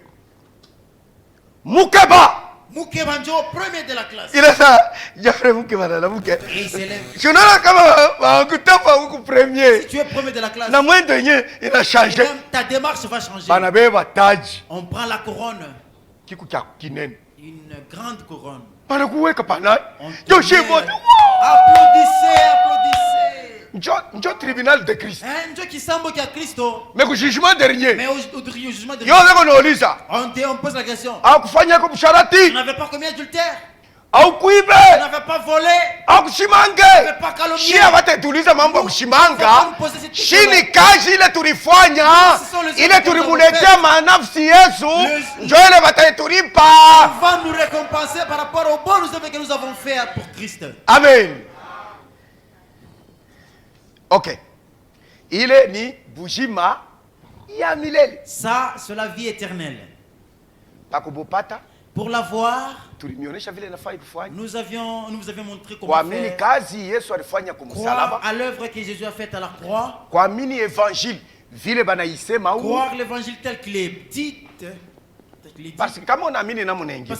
Mukeba. Mukeba ndio premier de la classe. Il est ça. Jeffrey Mukeba na Mukeba. Et c'est le. Je n'ai kama wakutapa huko premier. Si tu es premier de la classe. Na mwendo yenyewe ina changer. Même ta démarche va changer. Banabeba taji. On prend la couronne. Kiku cha kinene. Une grande couronne. Banakuweka pana. Yo shebo. Applaudissez, applaudissez. Njo tribunal de Christ. Njo kisambo kia Kristo. Mais au jugement dernier. Mais au jugement dernier. Yo leko nauliza. On pose la question. Hakufanya kwa msharati. Tu n'avais pas commis adultère. Au kuibe. Tu n'avais pas volé. Au kushimanga. Tu n'avais pas calomnié. Shia watetuliza mambo ya kushimanga. Shini kazi ile tulifanya. Ile tulimuletea manafsi Yesu. Njo ile wataitulipa. On va nous récompenser par rapport aux bonnes œuvres que nous avons fait pour Christ. Amen. Ok. Ile ni bujima ya milele. Ça, c'est la vie éternelle. Pakubopata. Pour l'avoir, nous avions montré comment faire. Croire à l'œuvre que Jésus a faite à la croix. Croire l'évangile tel qu'il est dit. Parce que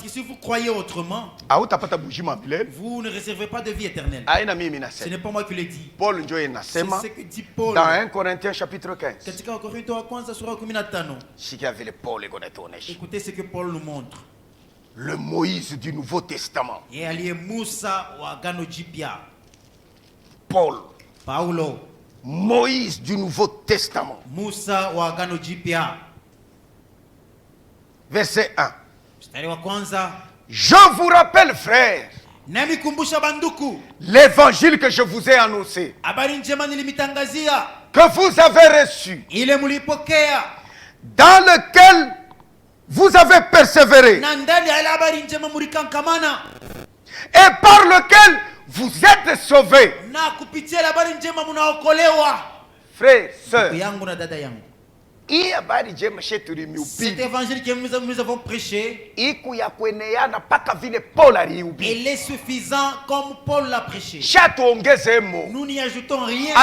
si vous croyez autrement, vous ne recevrez pas de vie éternelle. Ce n'est pas moi qui l'ai dit. C'est ce que dit Paul. Dans 1 Corinthiens chapitre 15. Écoutez ce que Paul nous montre. Le Moïse du Nouveau Testament. Paul. Paulo. Moïse du Nouveau Testament. Musa wa Agano Jipya. Verset 1. Mstari wa kwanza. Je vous rappelle, frères, l'évangile que je vous ai annoncé, que vous avez reçu, dans lequel vous avez persévéré, et par lequel vous êtes sauvés. Frères, sœurs, cet évangile que nous avons prêché, il est suffisant comme Paul l'a prêché. Nous n'y ajoutons rien,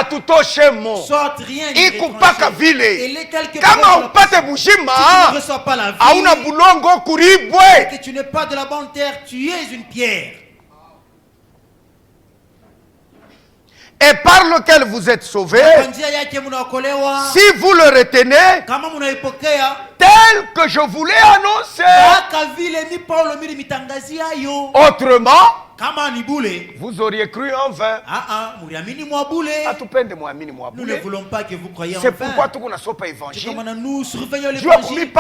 soit rien. Il est quelque part que tu ne reçois pas la vie, que tu n'es pas de la bonne terre, tu es une pierre. Et par lequel vous êtes sauvés, si vous le retenez, tel que je vous l'ai annoncé. Autrement, vous auriez cru en vain. Nous ne voulons pas que vous croyiez en vain. C'est pourquoi tout le monde n'a pas évangile. Nous surveillons l'évangile.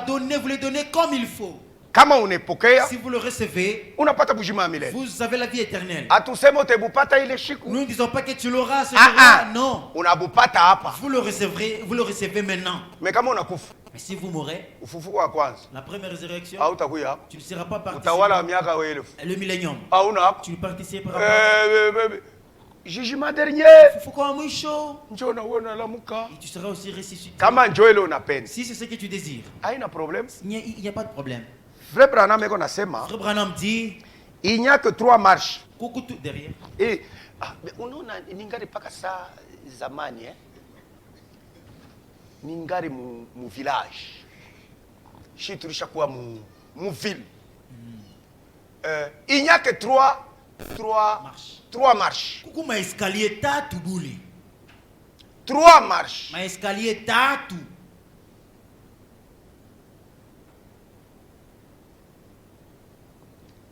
Vous les donnez comme il faut. Si vous le recevez, vous avez la vie éternelle. Nous ne disons pas que tu l'auras ce jour-là, non. Vous le recevez maintenant. Mais si vous mourrez, la première résurrection, tu ne seras pas participant. Le millénium, tu ne participeras pas. Jugement dernier. Et tu seras aussi ressuscité. Si c'est ce que tu désires, il n'y a pas de problème. Frère Branham dit, il n'y a que 3 marches. Derrière. Et ningari paka sa zamani ningari mu village. Shi tulisha kuwa mu ville. Il n'y a que 3 marches. Kuku ma escalier tatu bule. 3 marches. Ma escalier tatu.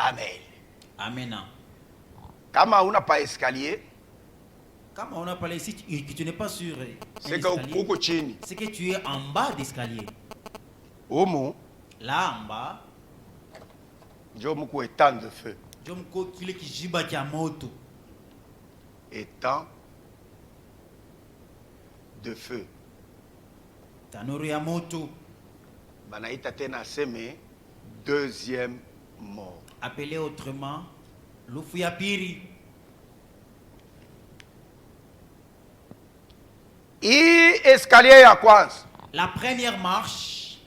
Amen. Amen. Kama una pas escalier, Comme on a parlé ici, que tu n'es pas sur c'est que tu es en bas d'escalier. Omo. Là en bas. Jomuko étang de feu. Jomuko kile kijiba kia moto. Étang de feu. tanuru ya moto. Banaita tena aseme deuxième mort. Appelé autrement lufu ya pili. Hii escalier ya kwanza. La première marche.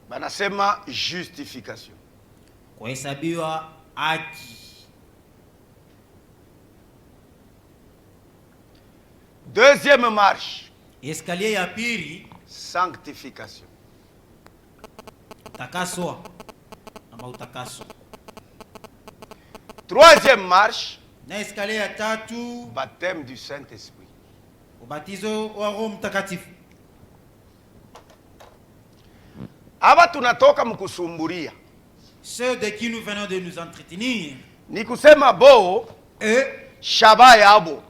Banasema justification. Kuhesabiwa haki. Deuxième marche. Escalier ya pili. Sanctification. Takaswa. Ama utakaso. Troisième marche. Na escalier ya tatu. Baptême du Saint-Esprit. Ubatizo wa Roho Mtakatifu. Aba tunatoka mkusumburia. Ceux de qui nous venons de nous entretenir. Ni kusema bo shaba yabo.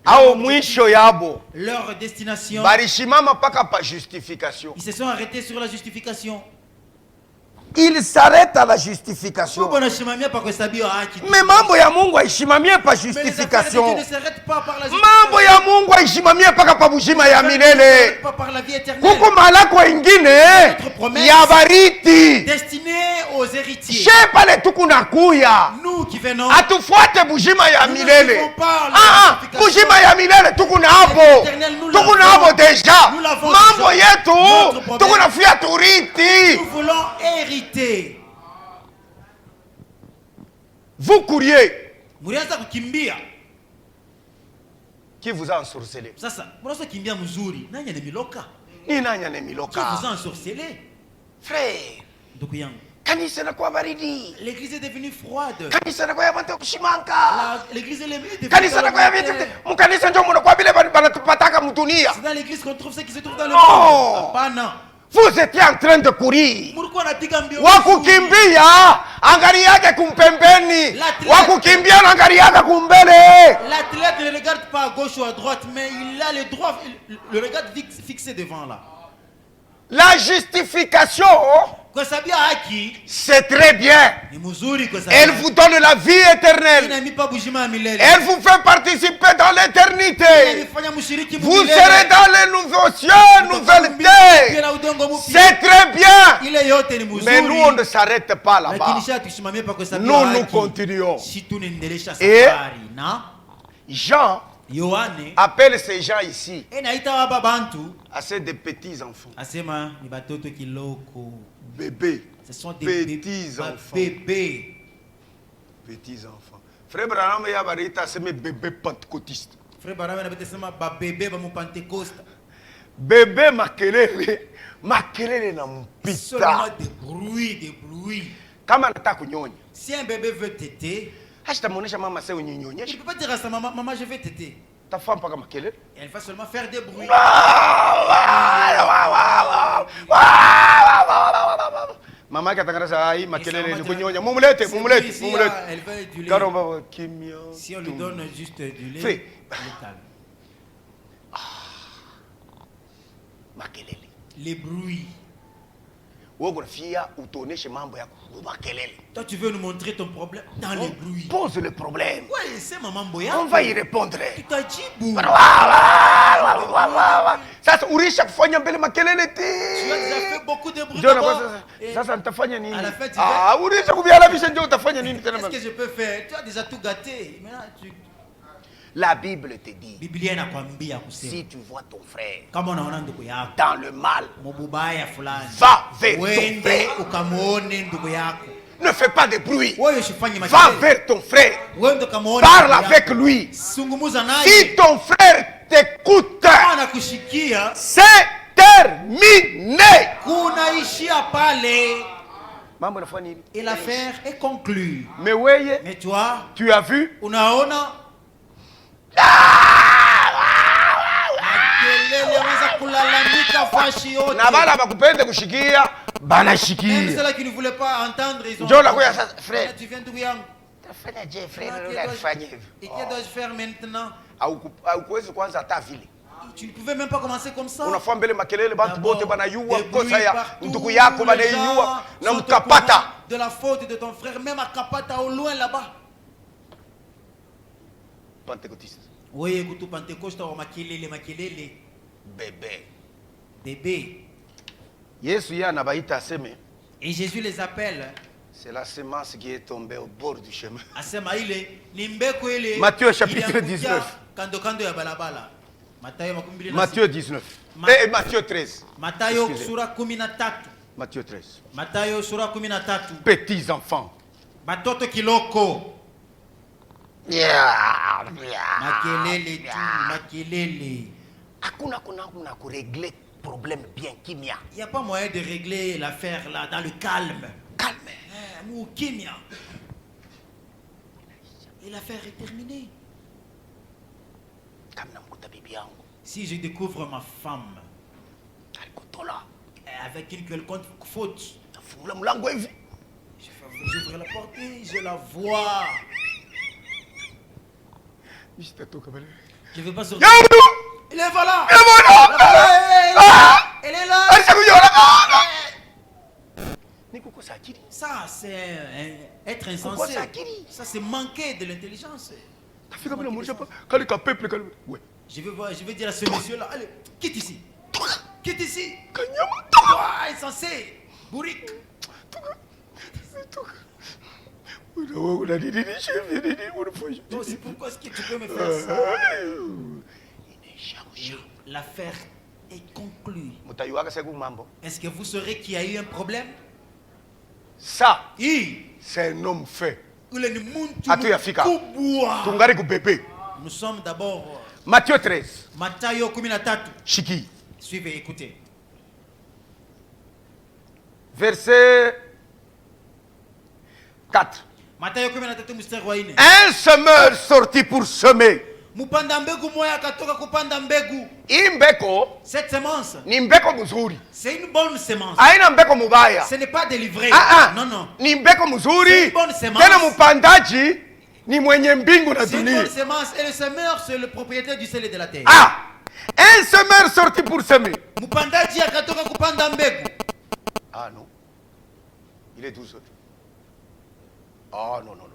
Au mwisho yabo. Leur destination. Barishimama paka pa justification. Ils se sont arrêtés sur la justification. Il s'arrête à la justification. Mais mambo ya Mungu haishimamie pa justification. Mambo ya Mungu haishimamie paka pa bujima ya milele. Kuko malako ingine ya bariti. Destiné aux héritiers. She pale tukunakuya. Nous qui venons. Atufuate bujima ya milele. Bujima ya milele tukuna hapo. Tukuna hapo deja. Mambo yetu tukunafia turiti. Nous voulons hériter. Vous couriez. Murianza kukimbia. Qui vous a ensorcelé? Sasa, murianza kimbia mzuri. Nani anemiloka? Ni nani anemiloka? Qui vous a ensorcelé? Frère. Ndugu yangu. Kanisa na kwa baridi. L'église est devenue froide. Kanisa na kwa yabante kushimanka. L'église est devenue. Kanisa na kwa yabinte. Mukanisa ndio muna kwa bile banatupataka mudunia. C'est dans l'église qu'on trouve ce qui se trouve dans le monde. Hapana. Vous étiez en train de courir. Wakukimbia angali yake kumpembeni. Wakukimbia angali yake kumbele. L'athlète ne regarde pas à gauche ou à droite, mais il a le regard fixé devant là. La justification, c'est très bien. Elle vous donne la vie éternelle. Elle vous fait participer dans l'éternité. Vous serez dans les nouveaux cieux, nouvelles terres. C'est très bien. Mais nous, on ne s'arrête pas là-bas. Nous continuons. Et Jean appelle ces gens ici assez de petits enfants. Bébés. Ce sont des petits enfants. Bébés. Petits enfants. Frère Branham y a barita c'est mes bébés pentecôtistes. Frère Branham y a barita c'est ma bébé ba mu pentecôte. Bébé makelele na mpita. Seulement des bruits. Kama nataka kunyonya. Si un bébé veut téter, hata muonesha mama sasa unyonyesha. Il ne peut pas dire à sa maman, maman je vais téter. Ta femme pas comme makelele. Elle va seulement faire des bruits. Mama katangaza ai makelele ni kunyonya. Mumulete. Elle veut du lait. Si on lui donne juste du lait, makelele. Les bruits. Toi tu veux nous montrer ton problème dans les bruits. Pose le problème. Oui, c'est maman Boya. On va y répondre. Tu t'as dit bou. Sasa urisha kufanya mbele makelele ti. Tu as déjà fait beaucoup de bruit. Sasa nitafanya nini? À la fin, urisha kubialabisha ndio utafanya nini tena? Qu'est-ce que je peux faire? Tu as déjà tout gâté. Maintenant tu La Bible te dit, si tu vois ton frère dans le mal, va vers ton frère. Ne fais pas de bruit. Va vers ton frère. Parle avec lui. Si ton frère t'écoute, c'est terminé. Et l'affaire est conclue. Mais toi, tu as vu? Na bala bakupende kushikia banashikia. C'est là qui ne voulait pas entendre, ils ont. Frère. Tu viens d'où yang? Tafanya je frère, unafanya hivyo. Et que dois-je faire maintenant? Haukuwezi kwanza hata vile. Tu ne pouvais même pas commencer comme ça. Unafanya mbele makelele bantu bote banayua kosa ya ndugu yako banayua na mkapata de la faute de ton frère même à Kapata au loin là-bas. Pentecôtiste. Oui, kutu Pentecôte au makelele. Bébé. Bébé. Yesu ya nabaita aseme. Et Jésus les appelle. C'est la semence qui est tombée au bord du chemin. Matthieu chapitre 19. Matthieu 19. Et Matthieu 13. Matthieu 13. Petits enfants. Batoto kiloko. Makelele. Hakuna régler problème bien kimia. Il n'y a pas moyen de régler l'affaire là dans le calme. Calme. Kimia. Et l'affaire est terminée. Si je découvre ma femme avec une quelconque faute, j'ouvre la porte et je la vois. Je ne veux pas sortir. Il est voilà. Elle est là. Ça, c'est être insensé. Ça, c'est manquer de l'intelligence. Je vais dire à ce monsieur-là, allez, quitte ici. Quitte ici. Insensé. Bourrique. C'est pourquoi est-ce que tu peux me faire ça? L'affaire est conclue. Est-ce que vous saurez qu'il y a eu un problème? Ça, c'est un homme fait. Nous sommes d'abord Matthieu 13. Chiki. Suivez, écoutez. Verset 4. Un semeur sorti pour semer. Cette semence, c'est une bonne semence. Ce n'est pas délivré. Non, non. C'est une bonne semence. C'est une bonne semence. Et le semeur, c'est le propriétaire du ciel et de la terre. Un semeur sorti pour semer. Ah non. Il est 12 heures. Ah non, non, non.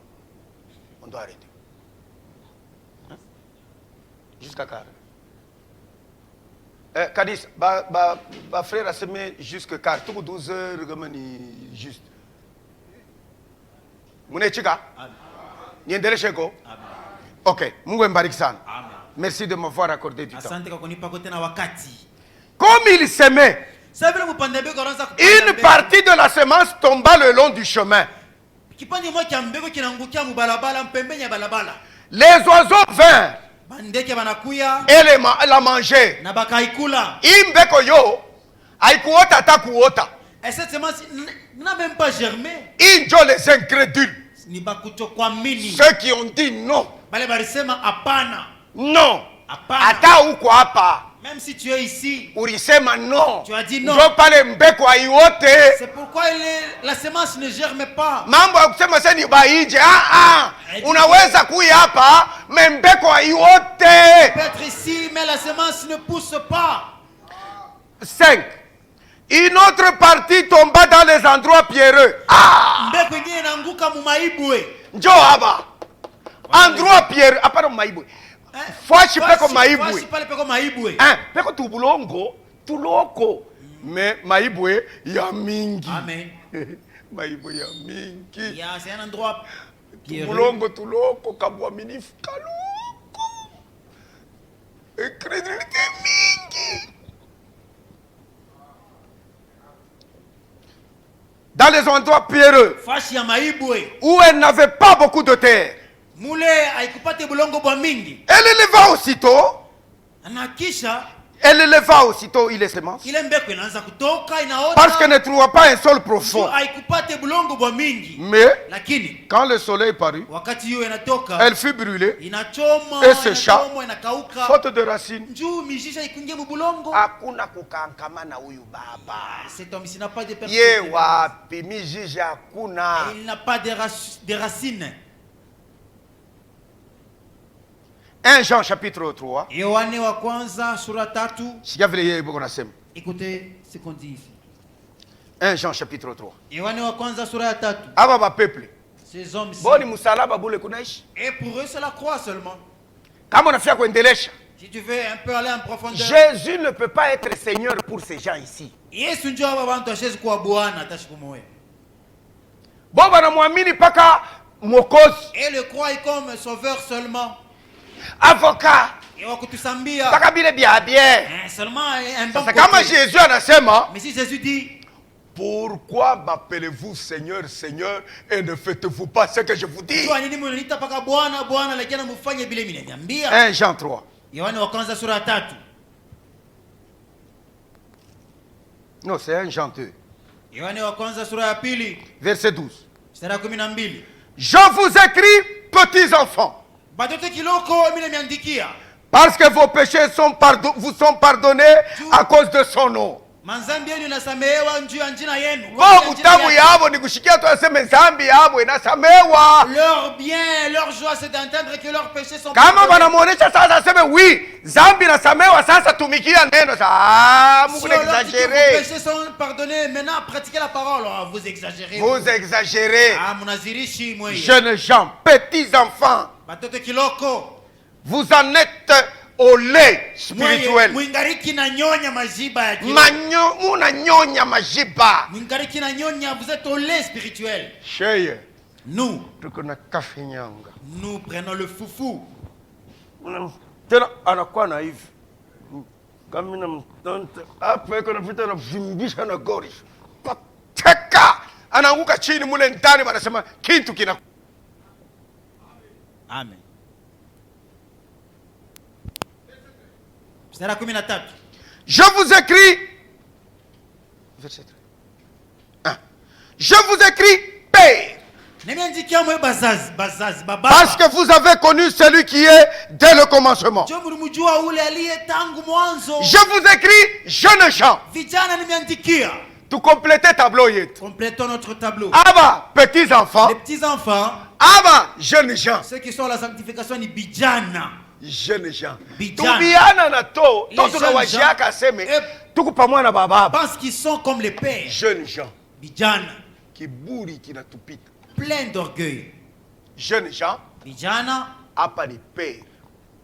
On doit arrêter. Jusqu'à quart. Kadis, frère a semé jusqu'à quart. Tout 12 heures, juste. Mune chika? Niendele sheko? Ok. Mungu mbarik sana. Merci de m'avoir accordé du temps. Comme il s'aimait, une partie de la semence tomba le long du chemin. Les oiseaux vinrent et la mangeaient. Imbeko yo, aikuota ta kuota. Et cette semence n'a même pas germé. Injo les incrédules. Ceux qui ont dit non. Non. Ata uko hapa. Même si tu es ici, ulisema non. Tu as dit non. C'est pourquoi la semence ne germe pas. Mambo ya kusema sasa ni baije. Unaweza kuja hapa, mbeko haiote. Peut-être ici, mais la semence ne pousse pas. 5. Une autre partie tomba dans les endroits pierreux. Mbeko ingine inaanguka mu maibwe. Njoo hapa. Endroit pierreux, hapana maibwe. Fwashi peko maibwe. Peko tubulongo, tuloko. Mais maibwe ya mingi. Amen. Maibwe ya mingi. C'est un endroit pierreux. Tubulongo tuloko kabwaminifu kaloko. Incrédulité mingi. Dans les endroits pierreux où elle n'avait pas beaucoup de terre, elle éleva aussitôt. Elle éleva aussitôt les semences. Parce qu'elle ne trouva pas un sol profond. Mais quand le soleil parut, elle fut brûlée et sécha, faute de racines. Cet homme ici n'a pas de perspective. Il n'a pas de racines. 1 Jean chapitre 3. Écoutez ce qu'on dit ici. 1 Jean chapitre 3. Ces hommes ici. Et pour eux, c'est la croix seulement. Si tu veux un peu aller en profondeur. Jésus ne peut pas être Seigneur pour ces gens ici. Et le croit comme sauveur seulement. Avocat. Seulement un bon Jésus anasema. Mais si Jésus dit, pourquoi m'appelez-vous Seigneur, Seigneur, et ne faites-vous pas ce que je vous dis? 1 Jean 3. Non, c'est 1 Jean 2. Verset 12. Je vous écris, petits enfants, parce que vos péchés vous sont pardonnés à cause de son nom. Leur bien, leur joie, c'est d'entendre que leurs péchés sont pardonnés. Si leurs péchés sont pardonnés, maintenant pratiquez la parole. Oh, vous exagérez. Vous exagérez. Jeunes gens, petits enfants, vous en êtes au lait spirituel. Vous êtes au lait spirituel. Nous prenons le foufou. Amen. Je vous écris, je vous écris, Père, parce que vous avez connu celui qui est dès le commencement. Je vous écris, jeunes gens. Tu complétais tableau. Complétons notre tableau. Aba, petits enfants. Les petits enfants. Aba, jeunes gens. Ceux qui sont à la sanctification ni bijana. Jeunes gens. Bijana. Parce qu'ils sont comme les pères. Jeunes gens. Bijana. Plein d'orgueil. Jeunes gens. Bijana. Apa ni père.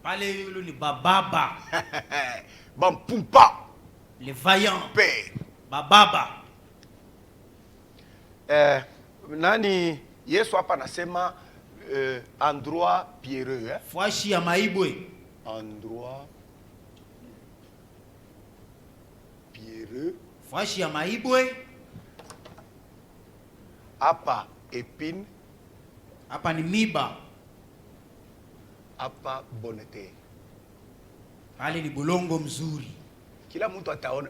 Pas les bababa. Bampumpa. Les vaillants. Père. Bababa. Nani Yesu hapa nasema endroit pierreux. Fashi ya maibwe. Endroit pierreux. Fashi ya maibwe. Hapa épine. Hapa ni miba. Hapa bonete. Pale ni bulongo mzuri. Kila mtu ataona.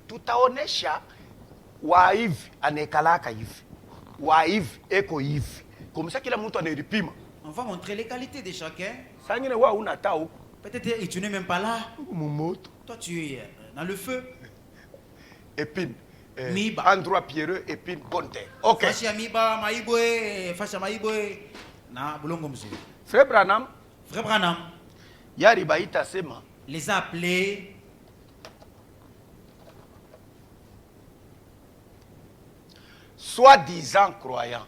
Tutaonesha wa hivi anekalaka hivi. Wa hivi eko hivi. Comme ça kila mtu analipima. On va montrer les qualités de chacun. Sangine wa unata huko. Peut-être tu n'es même pas là. Momoto. Toi tu es dans le feu. Épine. Miba. Endroit pierreux épine bonte. OK. Fashi ya miba maibwe, fashi ya maibwe na bulongo mzuri. Frère Branham. Frère Branham. Yari baita sema. Les a appelés soi-disant croyants.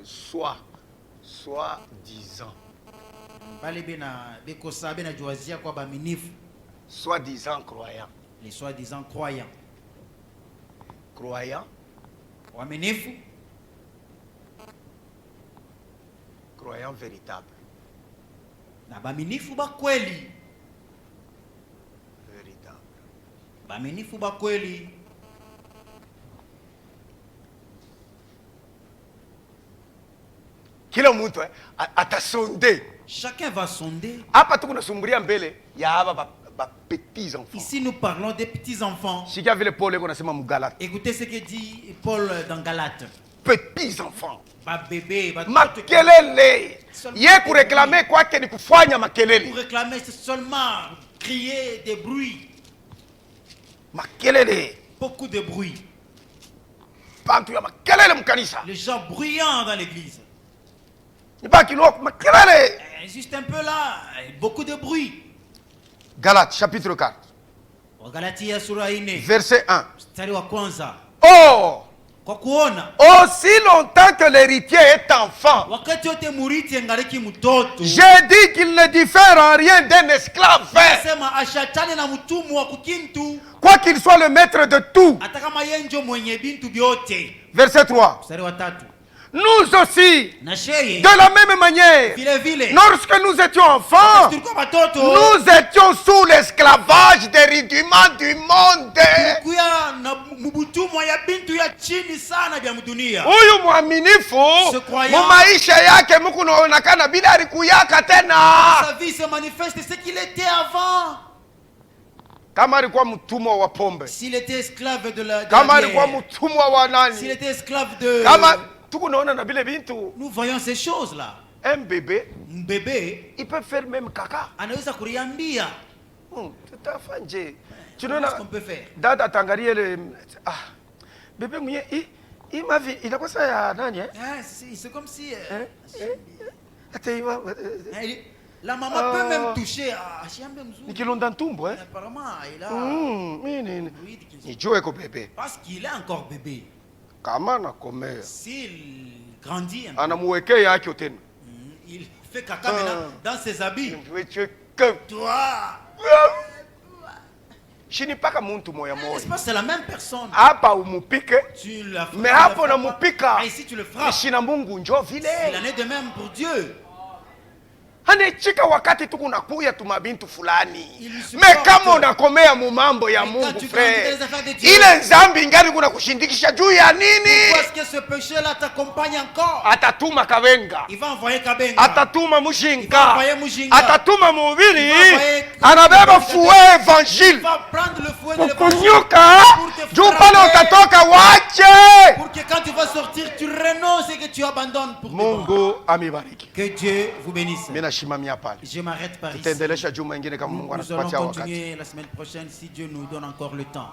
Soi-disant. Soi-disant croyants. Les soi-disant croyants. Croyants. Croyants véritables. Baminifu ba kweli. Kila mtu atasonde. Chacun va sonder. Hapa tukunasumburia mbele ya aba ba petits enfants. Ici nous parlons des petits enfants. Sikia vile Paul konasema mu Galate. Écoutez ce que dit Paul dans Galate. Petits enfants. Ba bébé, ba makelele. Ye kureklame kwake ni kufanya makelele. Pour réclamer c'est seulement crier des bruits. Makelele. Beaucoup de bruit. Bantu ya makelele mkanisa. Les gens bruyants dans l'église. Ni baki lo makelele. Juste un peu là, beaucoup de bruit. Galates chapitre 4. Galatia sura 4. Verset 1. Mstari wa kwanza. Oh, Aussi longtemps que l'héritier est enfant, j'ai dit qu'il ne diffère en rien d'un esclave. Quoi qu'il soit le maître de tout. Verset 3. Nous aussi, de la même manière, lorsque nous étions enfants, nous étions sous l'esclavage des rudiments du monde. Huyu mwaminifu mu maisha yake Mungu anaonekana bila alikuyaka tena. Sa vie se manifeste ce qu'il était avant. Kama alikuwa mtumwa wa pombe, s'il était esclave de la kama alikuwa mtumwa wa nani, s'il était esclave de nous voyons ces choses là. Un bébé, il peut faire même caca. Anaweza kuriambia. Tu know ce qu'on peut faire. Dada tangalie le bébé mwenye il m'a vu, il a quoi ça ya nani c'est comme si la maman peut même toucher nikilonda ntumbo apparemment il a ni joe ko bébé parce qu'il est encore bébé. Kama nakomea, s'il grandit, anamuwekea yake tena, il fait caca maintenant dans ses habits. Toi, shini paka muntu moya moya. C'est la même personne. Hapa umupike, mais hapo namupika. Ici tu le frappes. Shina Mungu njo vile. Il en est de même pour Dieu. Anechika wakati tu kunakuya tumabintu fulani. Me kama unakomea mu mambo ya Mungu frère, ile nzambi ingali kuna kushindikisha juu ya nini? Parce que ce péché là t'accompagne encore. Atatuma kabenga, il va envoyer kabenga, atatuma mushinga, atatuma mubiri, anabeba fouet évangile, il va prendre le fouet de l'évangile kunyuka juu pale utatoka wache, pour que quand tu vas sortir tu renonces et que tu abandonnes pour Mungu amibariki. Que Dieu vous bénisse. Je m'arrête par ici. Nous allons continuer la semaine prochaine si Dieu nous donne encore le temps.